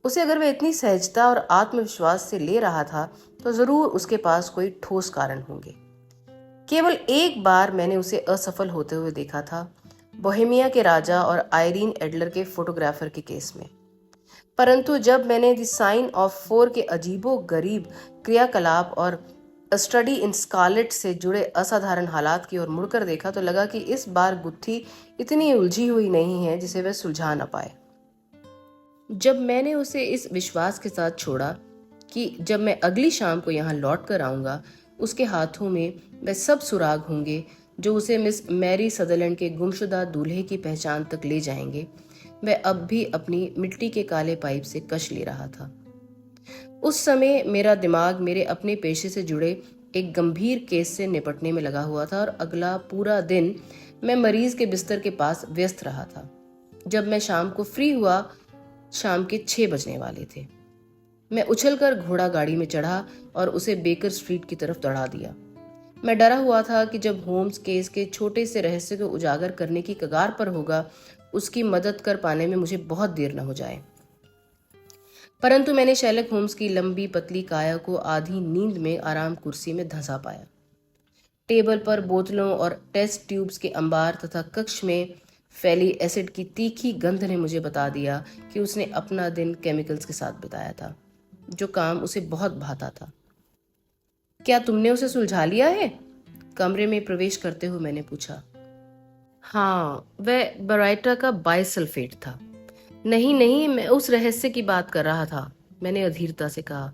उसे अगर वह इतनी सहजता और आत्मविश्वास से ले रहा था तो जरूर उसके पास कोई ठोस कारण होंगे। केवल एक बार मैंने उसे असफल होते हुए देखा था, बोहेमिया के राजा और आयरीन एडलर के फोटोग्राफर के केस में। परंतु जब मैंने द साइन ऑफ फोर के अजीबो गरीब क्रियाकलाप और स्टडी इन स्कारलेट से जुड़े असाधारण हालात की ओर मुड़कर देखा तो लगा कि इस बार गुत्थी इतनी उलझी हुई नहीं है जिसे वह सुलझा न पाए। जब मैंने उसे इस विश्वास के साथ छोड़ा कि जब मैं अगली शाम को यहाँ लौट कर आऊंगा उसके हाथों में वह सब सुराग होंगे जो उसे मिस मैरी सदरलैंड के गुमशुदा दूल्हे की पहचान तक ले जाएंगे, वह अब भी अपनी मिट्टी के काले पाइप से कश ले रहा था। उस समय मेरा दिमाग मेरे अपने पेशे से जुड़े एक गंभीर केस से निपटने में लगा हुआ था और अगला पूरा दिन मैं मरीज के बिस्तर के पास व्यस्त रहा था। जब मैं शाम को फ्री हुआ, शाम के 6 बजने वाले थे। मैं उछलकर घोड़ा गाड़ी में चढ़ा और उसे बेकर स्ट्रीट की तरफ दौड़ा दिया। मैं डरा हुआ था कि जब होम्स केस के छोटे से रहस्य को उजागर करने की कगार पर होगा, उसकी मदद कर पाने में मुझे बहुत देर न हो जाए। परंतु मैंने शैलक होम्स की लंबी पतली काया को आधी नींद में आराम कुर्सी में धंसा पाया। टेबल पर बोतलों और टेस्ट ट्यूब्स के अंबार तथा कक्ष में फैली एसिड की तीखी गंध ने मुझे बता दिया कि उसने अपना दिन केमिकल्स के साथ बिताया था, जो काम उसे बहुत भाता था। क्या तुमने उसे सुलझा लिया है? कमरे में प्रवेश करते हुए मैंने पूछा। हाँ, वह बराइटा का बाइसल्फेट था। नहीं नहीं, मैं उस रहस्य की बात कर रहा था, मैंने अधीरता से कहा।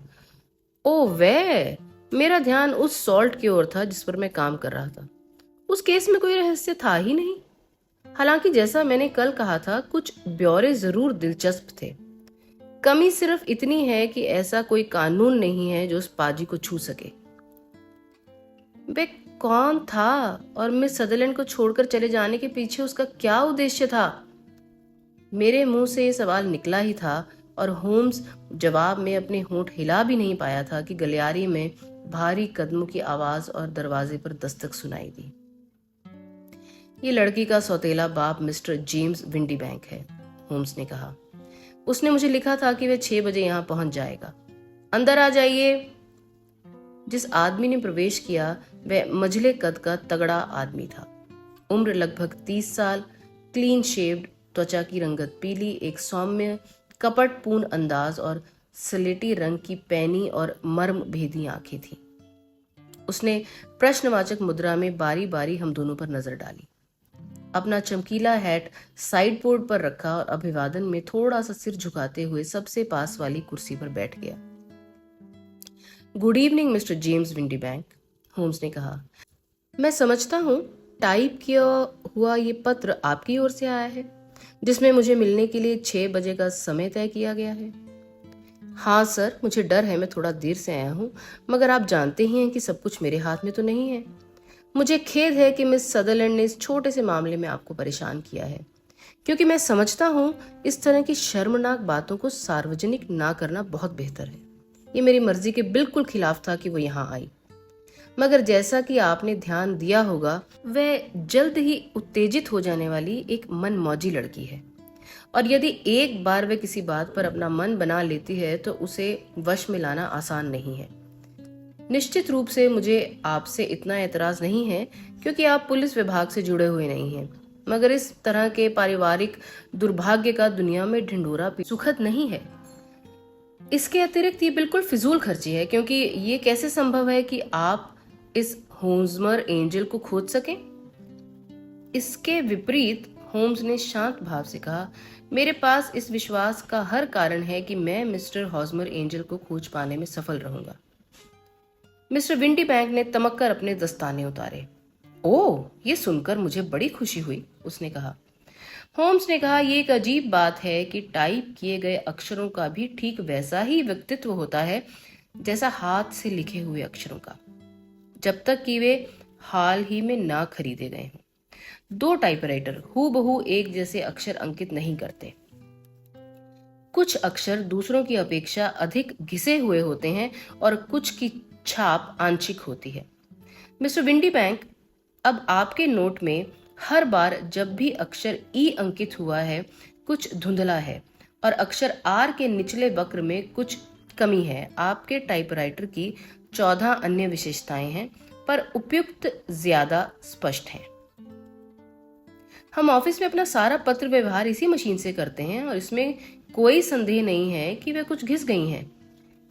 ओ वह, मेरा ध्यान उस सॉल्ट की ओर था जिस पर मैं काम कर रहा था। उस केस में कोई रहस्य था ही नहीं। हालांकि जैसा मैंने कल कहा था, कुछ ब्यौरे जरूर दिलचस्प थे। कमी सिर्फ इतनी है कि ऐसा कोई कानून नहीं है जो उस पाजी को छू सके। वे कौन था और मिस सदरलैंड को छोड़कर चले जाने के पीछे उसका क्या उद्देश्य था? मेरे मुंह से ये सवाल निकला ही था और होम्स जवाब में अपने होंठ हिला भी नहीं पाया था कि गलियारे में भारी कदमों की आवाज और दरवाजे पर दस्तक सुनाई दी। ये लड़की का सौतेला बाप मिस्टर जेम्स विंडीबैंक है, होम्स ने कहा। उसने मुझे लिखा था कि वह 6 बजे यहां पहुंच जाएगा। अंदर आ जाइए। जिस आदमी ने प्रवेश किया वह मझले कद का तगड़ा आदमी था। उम्र लगभग 30 साल, क्लीन शेव्ड, त्वचा की रंगत पीली, एक सौम्य कपटपूर्ण अंदाज और स्लेटी रंग की पैनी और मर्म भेदी आंखें थीं। उसने प्रश्नवाचक मुद्रा में बारी बारी हम दोनों पर नजर डाली, अपना चमकीला हैट साइड बोर्ड पर रखा और अभिवादन में थोड़ा सा सिर झुकाते हुए सबसे पास वाली कुर्सी पर बैठ गया। Good evening Mister James Windibank, Holmes ने कहा। मैं समझता हूँ टाइप किया हुआ ये पत्र आपकी ओर से आया है, जिसमें मुझे मिलने के लिए 6 बजे का समय तय किया गया है। हाँ सर, मुझे डर है मैं थोड़ा देर से आया हूँ, मगर आप जानते ही हैं कि सब कुछ मेरे हाथ में तो नहीं है। मुझे खेद है कि मिस सदरलैंड ने इस छोटे से मामले में आपको परेशान किया है, क्योंकि मैं समझता हूँ इस तरह की शर्मनाक बातों को सार्वजनिक ना करना बहुत बेहतर है। ये मेरी मर्जी के बिल्कुल खिलाफ था कि वो यहाँ आई, मगर जैसा कि आपने ध्यान दिया होगा, वह जल्द ही उत्तेजित हो जाने वाली एक मनमौजी लड़की है, और यदि एक बार वह किसी बात पर अपना मन बना लेती है तो उसे वश में लाना आसान नहीं है। निश्चित रूप से मुझे आपसे इतना एतराज नहीं है क्योंकि आप पुलिस विभाग से जुड़े हुए नहीं हैं, मगर इस तरह के पारिवारिक दुर्भाग्य का दुनिया में ढिंढोरा सुखद नहीं है। इसके अतिरिक्त ये बिल्कुल फिजूल खर्ची है, क्योंकि ये कैसे संभव है कि आप इस होम्समर एंजल को खोज सकें? इसके विपरीत, होम्स ने शांत भाव से कहा, मेरे पास इस विश्वास का हर कारण है कि मैं मिस्टर हॉस्मर एंजल को खोज पाने में सफल रहूंगा। मिस्टर विंडीबैंक ने तमक्कर अपने दस्ताने उतारे। ओह, ये सुनकर मुझे बड़ी खुशी हुई, उसने कहा। होम्स ने कहा, ये एक अजीब बात है कि टाइप किए गए अक्षरों का भी ठीक वैसा ही व्यक्तित्व होता है जैसा हाथ से लिखे हुए अक्षरों का, जब तक कि वे हाल ही में ना खरीदे गए हों। दो टाइपराइटर हूबहू एक जैसे अक्षर अंकित नहीं करते। कुछ अक्षर दूसरों की अपेक्षा अधिक घिसे हुए होते हैं और कुछ की छाप आंशिक होती है। मिस्टर विंडी बैंक, अब आपके नोट में हर बार जब भी अक्षर ई अंकित हुआ है, कुछ धुंधला है और अक्षर आर के निचले वक्र में कुछ कमी है। आपके टाइपराइटर की 14 अन्य विशेषताएं हैं, पर उपयुक्त ज्यादा स्पष्ट हैं। हम ऑफिस में अपना सारा पत्र व्यवहार इसी मशीन से करते हैं और इसमें कोई संदेह नहीं है कि वे कुछ घिस गई हैं।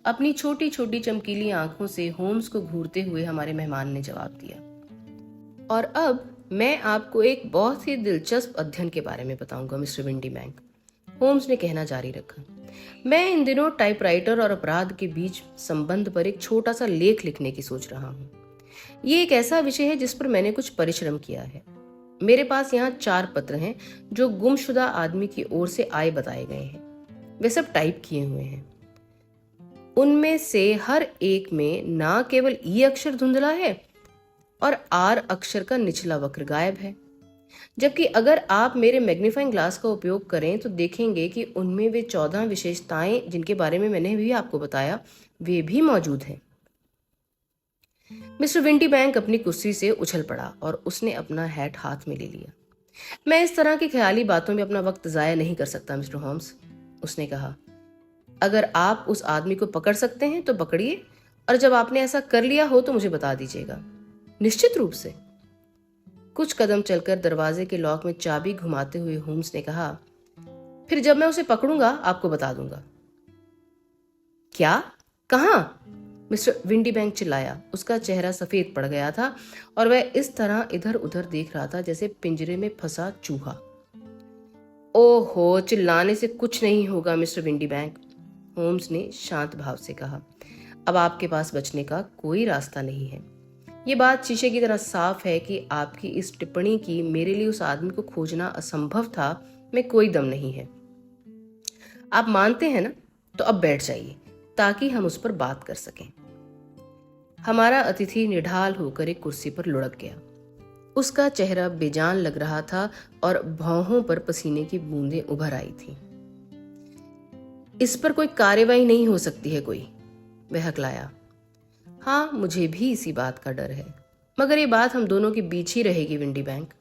अपनी छोटी छोटी चमकीली आंखों से होम्स को घूरते हुए हमारे मेहमान ने जवाब दिया। और अब मैं आपको एक बहुत ही दिलचस्प अध्ययन के बारे में बताऊंगा मिस्टर विंडी बैंक, होम्स ने कहना जारी रखा। मैं इन दिनों टाइपराइटर और अपराध के बीच संबंध पर एक छोटा सा लेख लिखने की सोच रहा हूँ। ये एक ऐसा विषय है जिस पर मैंने कुछ परिश्रम किया है। मेरे पास यहाँ 4 पत्र हैं जो गुमशुदा आदमी की ओर से आए बताए गए हैं। वे सब टाइप किए हुए हैं। उनमें से हर एक में ना केवल ई अक्षर धुंधला है और आर अक्षर का निचला वक्र गायब है, जबकि अगर आप मेरे मैग्नीफाइंग ग्लास का उपयोग करें तो देखेंगे कि उनमें वे 14 विशेषताएं जिनके बारे में मैंने भी आपको बताया, वे भी मौजूद हैं। मिस्टर विंडी बैंक अपनी कुर्सी से उछल पड़ा और उसने अपना हैट हाथ में ले लिया। मैं इस तरह की ख्याली बातों में अपना वक्त जाया नहीं कर सकता मिस्टर होम्स, उसने कहा। अगर आप उस आदमी को पकड़ सकते हैं तो पकड़िए, और जब आपने ऐसा कर लिया हो तो मुझे बता दीजिएगा। निश्चित रूप से। कुछ कदम चलकर दरवाजे के लॉक में चाबी घुमाते हुए होम्स ने कहा, फिर जब मैं उसे पकड़ूंगा आपको बता दूंगा। क्या? कहां? मिस्टर विंडी बैंक चिल्लाया। उसका चेहरा सफेद पड़ गया था और वह इस तरह इधर उधर देख रहा था जैसे पिंजरे में फंसा चूहा। ओहो, चिल्लाने से कुछ नहीं होगा मिस्टर विंडी बैंक, होम्स ने शांत भाव से कहा। अब आपके पास बचने का कोई रास्ता नहीं है। ये बात शीशे की तरह साफ है कि आपकी इस टिप्पणी की मेरे लिए उस आदमी को खोजना असंभव था में कोई दम नहीं है। आप मानते हैं ना? तो अब बैठ जाइए ताकि हम उस पर बात कर सकें। हमारा अतिथि निढाल होकर एक कुर्सी पर लुढ़क गया। उसका चेहरा बेजान लग रहा था और भौहों पर पसीने की बूंदें उभर आई थी। इस पर कोई कार्रवाई नहीं हो सकती है कोई, वह हकलाया। हाँ, मुझे भी इसी बात का डर है, मगर ये बात हम दोनों के बीच ही रहेगी विंडी बैंक,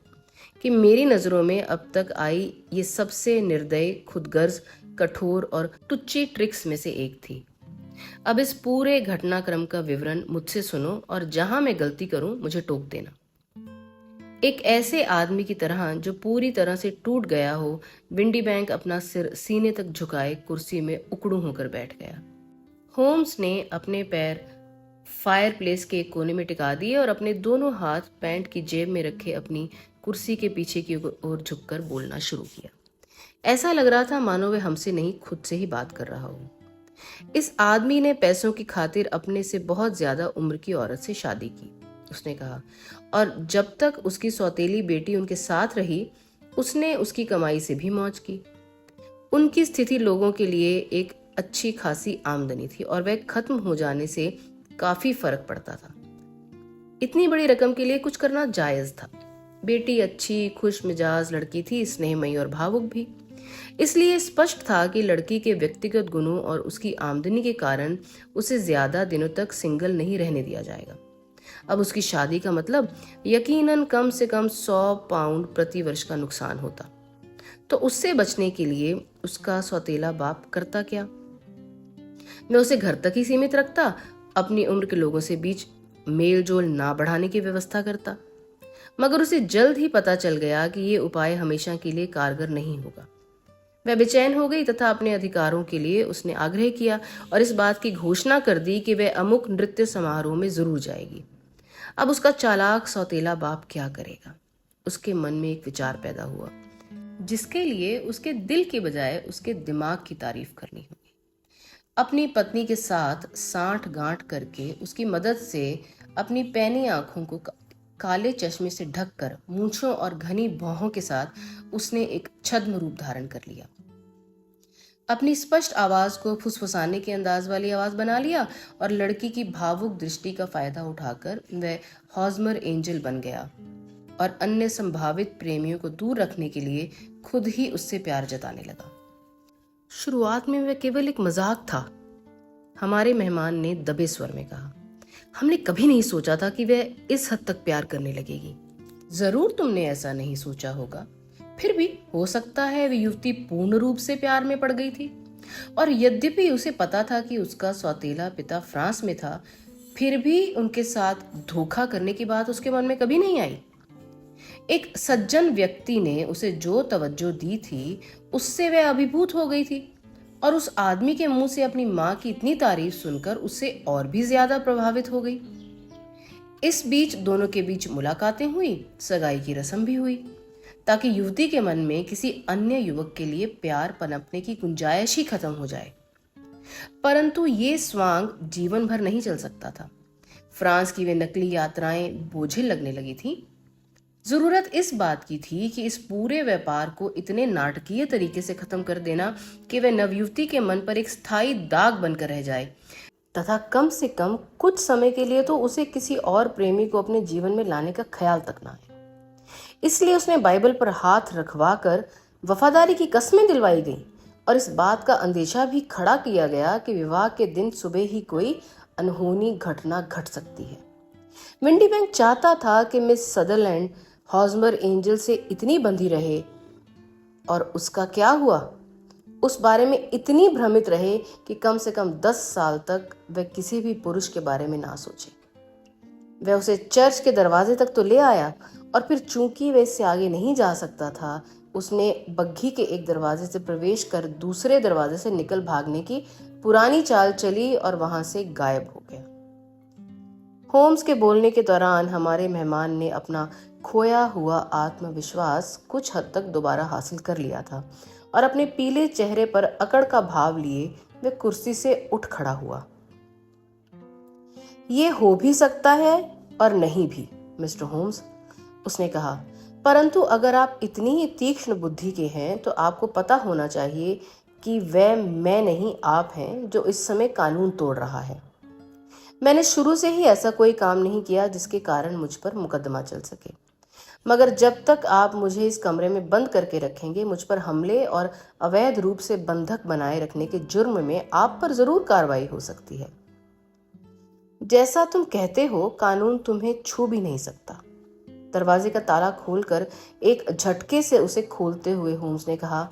कि मेरी नजरों में अब तक आई ये सबसे निर्दयी, खुदगर्ज, कठोर और टुच्ची ट्रिक्स में से एक थी। अब इस पूरे घटनाक्रम का विवरण मुझसे सुनो और जहां मैं गलती करूं मुझे टोक देना। एक ऐसे आदमी की तरह जो पूरी तरह से टूट गया हो, विंडी बैंक अपना सिर सीने तक झुकाए कुर्सी में उकड़ू होकर बैठ गया। होम्स ने अपने पैर फायरप्लेस के कोने में टिका दिए और अपने दोनों हाथ पैंट की जेब में रखे अपनी कुर्सी के पीछे की ओर झुककर बोलना शुरू किया। ऐसा लग रहा था मानो वह हमसे नहीं खुद से ही बात कर रहा हो। इस आदमी ने पैसों की खातिर अपने से बहुत ज्यादा उम्र की औरत से शादी की, उसने कहा, और जब तक उसकी सौतेली बेटी उनके साथ रही उसने उसकी कमाई से भी मौज की। उनकी स्थिति लोगों के लिए एक अच्छी खासी आमदनी थी और वह खत्म हो जाने से काफी फर्क पड़ता था। इतनी बड़ी रकम के लिए कुछ करना जायज था। बेटी अच्छी खुश मिजाज लड़की थी, स्नेहमयी और भावुक भी। इसलिए स्पष्ट था कि लड़की के व्यक्तिगत गुणों और उसकी आमदनी के कारण उसे ज्यादा दिनों तक सिंगल नहीं रहने दिया जाएगा। अब उसकी शादी का मतलब यकीनन कम से कम 100 पाउंड प्रति वर्ष का नुकसान होता। तो उससे बचने के लिए उसका सौतेला बाप करता क्या? मैं उसे घर तक ही सीमित रखता, अपनी उम्र के लोगों से बीच मेल जोल ना बढ़ाने की व्यवस्था करता। मगर उसे जल्द ही पता चल गया कि ये उपाय हमेशा के लिए कारगर नहीं होगा। वह बेचैन हो गई तथा अपने अधिकारों के लिए उसने आग्रह किया और इस बात की घोषणा कर दी कि वह अमुक नृत्य समारोह में जरूर जाएगी। अब उसका चालाक सौतेला बाप क्या करेगा? उसके मन में एक विचार पैदा हुआ जिसके लिए उसके दिल के बजाय उसके दिमाग की तारीफ करनी होगी। अपनी पत्नी के साथ साठ गांठ करके उसकी मदद से अपनी पैनी आंखों को काले चश्मे से ढककर मूंछों और घनी भौहों के साथ उसने एक छद्म रूप धारण कर लिया। अपनी स्पष्ट आवाज को फुसफुसाने के अंदाज वाली आवाज बना लिया और लड़की की भावुक दृष्टि का फायदा उठाकर वह हॉजमर एंजल बन गया और अन्य संभावित प्रेमियों को दूर रखने के लिए खुद ही उससे प्यार जताने लगा। शुरुआत में वह केवल एक मजाक था, हमारे मेहमान ने दबे स्वर में कहा। हमने कभी नहीं सोचा था कि वह इस हद तक प्यार करने लगेगी। जरूर तुमने ऐसा नहीं सोचा होगा, फिर भी हो सकता है वह युवती पूर्ण रूप से प्यार में पड़ गई थी, और यद्यपि उसे पता था कि उसका सौतेला पिता फ्रांस में था, फिर भी उनके साथ धोखा करने की बात उसके मन में कभी नहीं आई। एक सज्जन व्यक्ति ने उसे जो तवज्जो दी थी उससे वह अभिभूत हो गई थी, और उस आदमी के मुंह से अपनी मां की इतनी तारीफ सुनकर उससे और भी ज्यादा प्रभावित हो गई। इस बीच दोनों के बीच मुलाकातें हुई, सगाई की रस्म भी हुई, ताकि युवती के मन में किसी अन्य युवक के लिए प्यार पनपने की गुंजाइश ही खत्म हो जाए। परंतु ये स्वांग जीवन भर नहीं चल सकता था। फ्रांस की वे नकली यात्राएं बोझिल लगने लगी थीं। जरूरत इस बात की थी कि इस पूरे व्यापार को इतने नाटकीय तरीके से खत्म कर देना कि वह नवयुवती के मन पर एक स्थायी दाग बनकर रह जाए, तथा कम से कम कुछ समय के लिए तो उसे किसी और प्रेमी को अपने जीवन में लाने का ख्याल तक ना आए। इसलिए उसने बाइबल पर हाथ रखवाकर वफादारी की कस्में दिलवाई गई, और इस बात का अंदेशा भी खड़ा किया गया कि विवाह के दिन सुबह ही कोई अनहोनी घटना घट सकती है। विंडी बैंक चाहता था कि मिस सदरलैंड हॉजमर एंजल से इतनी बंधी रहे, और उसका क्या हुआ उस बारे में इतनी भ्रमित रहे कि कम से कम 10 साल तक वह किसी भी पुरुष के बारे में ना सोचे। वह उसे चर्च के दरवाजे तक तो ले आया, और फिर चूंकि वह इससे आगे नहीं जा सकता था, उसने बग्घी के एक दरवाजे से प्रवेश कर दूसरे दरवाजे से निकल भागने की पुरानी चाल चली और वहां से गायब हो गया। होम्स के बोलने के दौरान हमारे मेहमान ने अपना खोया हुआ आत्मविश्वास कुछ हद तक दोबारा हासिल कर लिया था, और अपने पीले चेहरे पर अकड़ का भाव लिए वह कुर्सी से उठ खड़ा हुआ। ये हो भी सकता है और नहीं भी, मिस्टर होम्स, उसने कहा, परंतु अगर आप इतनी ही तीक्ष्ण बुद्धि के हैं तो आपको पता होना चाहिए कि वह मैं नहीं आप हैं जो इस समय कानून तोड़ रहा है। मैंने शुरू से ही ऐसा कोई काम नहीं किया जिसके कारण मुझ पर मुकदमा चल सके, मगर जब तक आप मुझे इस कमरे में बंद करके रखेंगे, मुझ पर हमले और अवैध रूप से बंधक बनाए रखने के जुर्म में आप पर जरूर कार्रवाई हो सकती है। जैसा तुम कहते हो, कानून तुम्हें छू भी नहीं सकता। दरवाजे का ताला खोलकर एक झटके से उसे खोलते हुए होम्स ने कहा,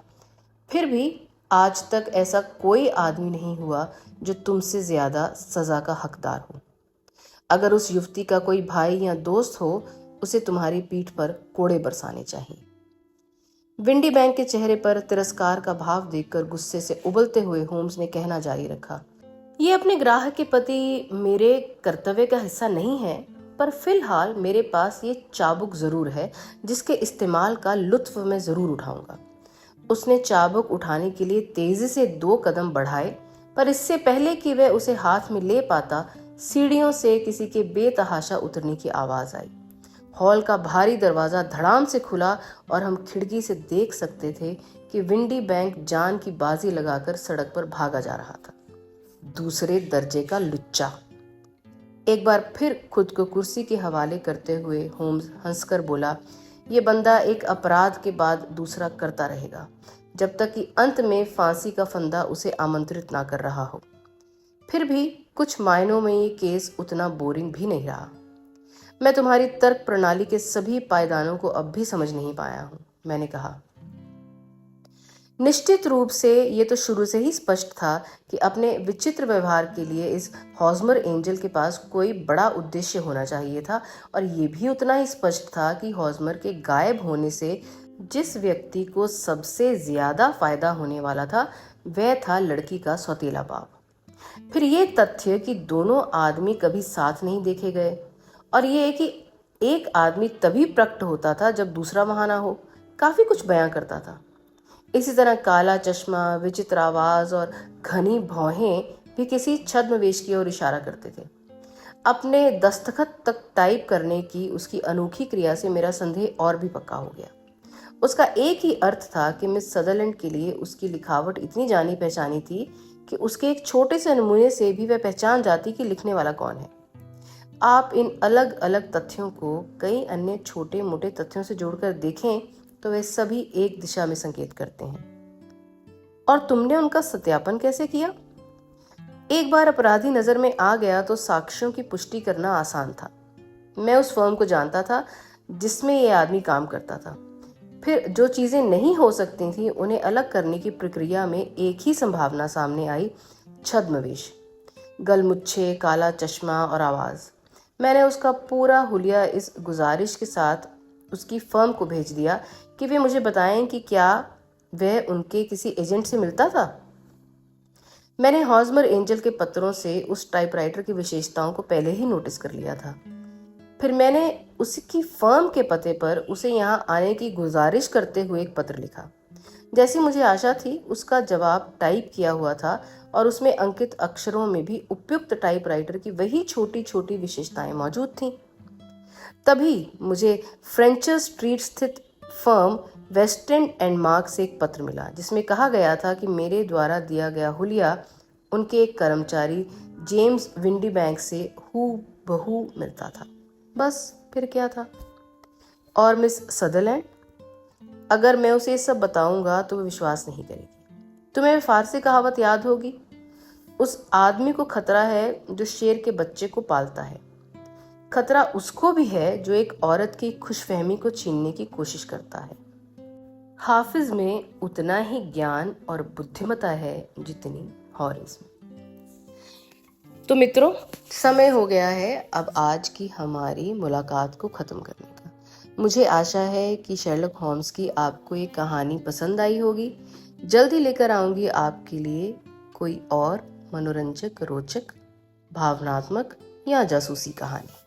फिर भी आज तक ऐसा कोई आदमी नहीं हुआ जो तुमसे ज्यादा सजा का हकदार हो। अगर उस युवती का कोई भाई या दोस्त हो, उसे तुम्हारी पीठ पर कोड़े बरसाने चाहिए। विंडी बैंक के चेहरे पर तिरस्कार का भाव देखकर गुस्से से उबलते हुए होम्स ने कहना जारी रखा, ये अपने ग्राहक के प्रति मेरे कर्तव्य का हिस्सा नहीं है, पर फिलहाल मेरे पास ये चाबुक जरूर है जिसके इस्तेमाल का लुत्फ मैं जरूर उठाऊंगा। उसने चाबुक उठाने के लिए तेजी से 2 कदम बढ़ाए, पर इससे पहले कि वह उसे हाथ में ले पाता, सीढ़ियों से किसी के बेतहाशा उतरने की आवाज आई। हॉल का भारी दरवाजा धड़ाम से खुला और हम खिड़की से देख सकते थे कि विंडी बैंक जान की बाजी लगाकर सड़क पर भागा जा रहा था। दूसरे दर्जे का लुच्चा। एक बार फिर खुद को कुर्सी के हवाले करते हुए होम्स हंसकर बोला, ये बंदा एक अपराध के बाद दूसरा करता रहेगा जब तक कि अंत में फांसी का फंदा उसे आमंत्रित ना कर रहा हो। फिर भी कुछ मायनों में ये केस उतना बोरिंग भी नहीं रहा। मैं तुम्हारी तर्क प्रणाली के सभी पायदानों को अब भी समझ नहीं पाया हूं, मैंने कहा। निश्चित रूप से ये तो शुरू से ही स्पष्ट था कि अपने विचित्र व्यवहार के लिए इस हॉजमर एंजल के पास कोई बड़ा उद्देश्य होना चाहिए था, और ये भी उतना ही स्पष्ट था कि हॉजमर के गायब होने से जिस व्यक्ति को सबसे ज्यादा फायदा होने वाला था वह था लड़की का सौतेला बाप। फिर ये तथ्य कि दोनों आदमी कभी साथ नहीं देखे गए, और ये कि एक आदमी तभी प्रकट होता था जब दूसरा वहां ना हो, काफी कुछ बयां करता था। इसी तरह काला चश्मा, विचित्र आवाज और घनी भौहें भी किसी छद्मवेश की ओर इशारा करते थे। अपने दस्तखत तक टाइप करने की उसकी अनोखी क्रिया से मेरा संदेह और भी पक्का हो गया। उसका एक ही अर्थ था कि मिस सदरलैंड के लिए उसकी लिखावट इतनी जानी पहचानी थी कि उसके एक छोटे से नमूने से भी वह पहचान जाती कि लिखने वाला कौन है। आप इन अलग अलग तथ्यों को कई अन्य छोटे मोटे तथ्यों से जोड़कर देखें तो वे सभी एक दिशा में संकेत करते हैं। और तुमने उनका सत्यापन कैसे किया? एक बार अपराधी नजर में आ गया तो साक्ष्यों की पुष्टि करना आसान था। मैं उस फर्म को जानता था जिसमें यह आदमी काम करता था। फिर जो चीजें नहीं हो सकती थी उन्हें अलग करने की प्रक्रिया में एक ही संभावना सामने आई, छद्मवेश, गलमुच्छे, काला चश्मा और आवाज। मैंने उसका पूरा हुलिया इस गुजारिश के साथ उसकी फर्म को भेज दिया कि वे मुझे बताएं कि क्या वह उनके किसी एजेंट से मिलता था। मैंने हॉजमर एंजल के पत्रों से उस टाइपराइटर की विशेषताओं को पहले ही नोटिस कर लिया था। फिर मैंने उसकी फर्म के पते पर उसे यहाँ आने की गुजारिश करते हुए एक पत्र लिखा। जैसी मुझे आशा थी उसका जवाब टाइप किया हुआ था और उसमें अंकित अक्षरों में भी उपयुक्त टाइपराइटर की वही छोटी छोटी विशेषताएं मौजूद थीं। तभी मुझे फ्रेंचर स्ट्रीट स्थित फर्म वेस्टर्न एंड मार्क से एक पत्र मिला जिसमें कहा गया था कि मेरे द्वारा दिया गया हुलिया उनके एक कर्मचारी जेम्स विंडीबैंक से हूबहू मिलता था। बस फिर क्या था? और मिस सदरलैंड, अगर मैं उसे सब बताऊंगा तो वह विश्वास नहीं करेगी। तुम्हें फारसी कहावत याद होगी, उस आदमी को खतरा है जो शेर के बच्चे को पालता है। खतरा उसको भी है जो एक औरत की खुशफहमी को छीनने की कोशिश करता है। हाफिज में उतना ही ज्ञान और बुद्धिमता है जितनी हॉरिस में। तो मित्रों, समय हो गया है अब आज की हमारी मुलाकात को ख़त्म करने का। मुझे आशा है कि शर्लक होम्स की आपको ये कहानी पसंद आई होगी। जल्दी लेकर आऊंगी आपके लिए कोई और मनोरंजक, रोचक, भावनात्मक या जासूसी कहानी।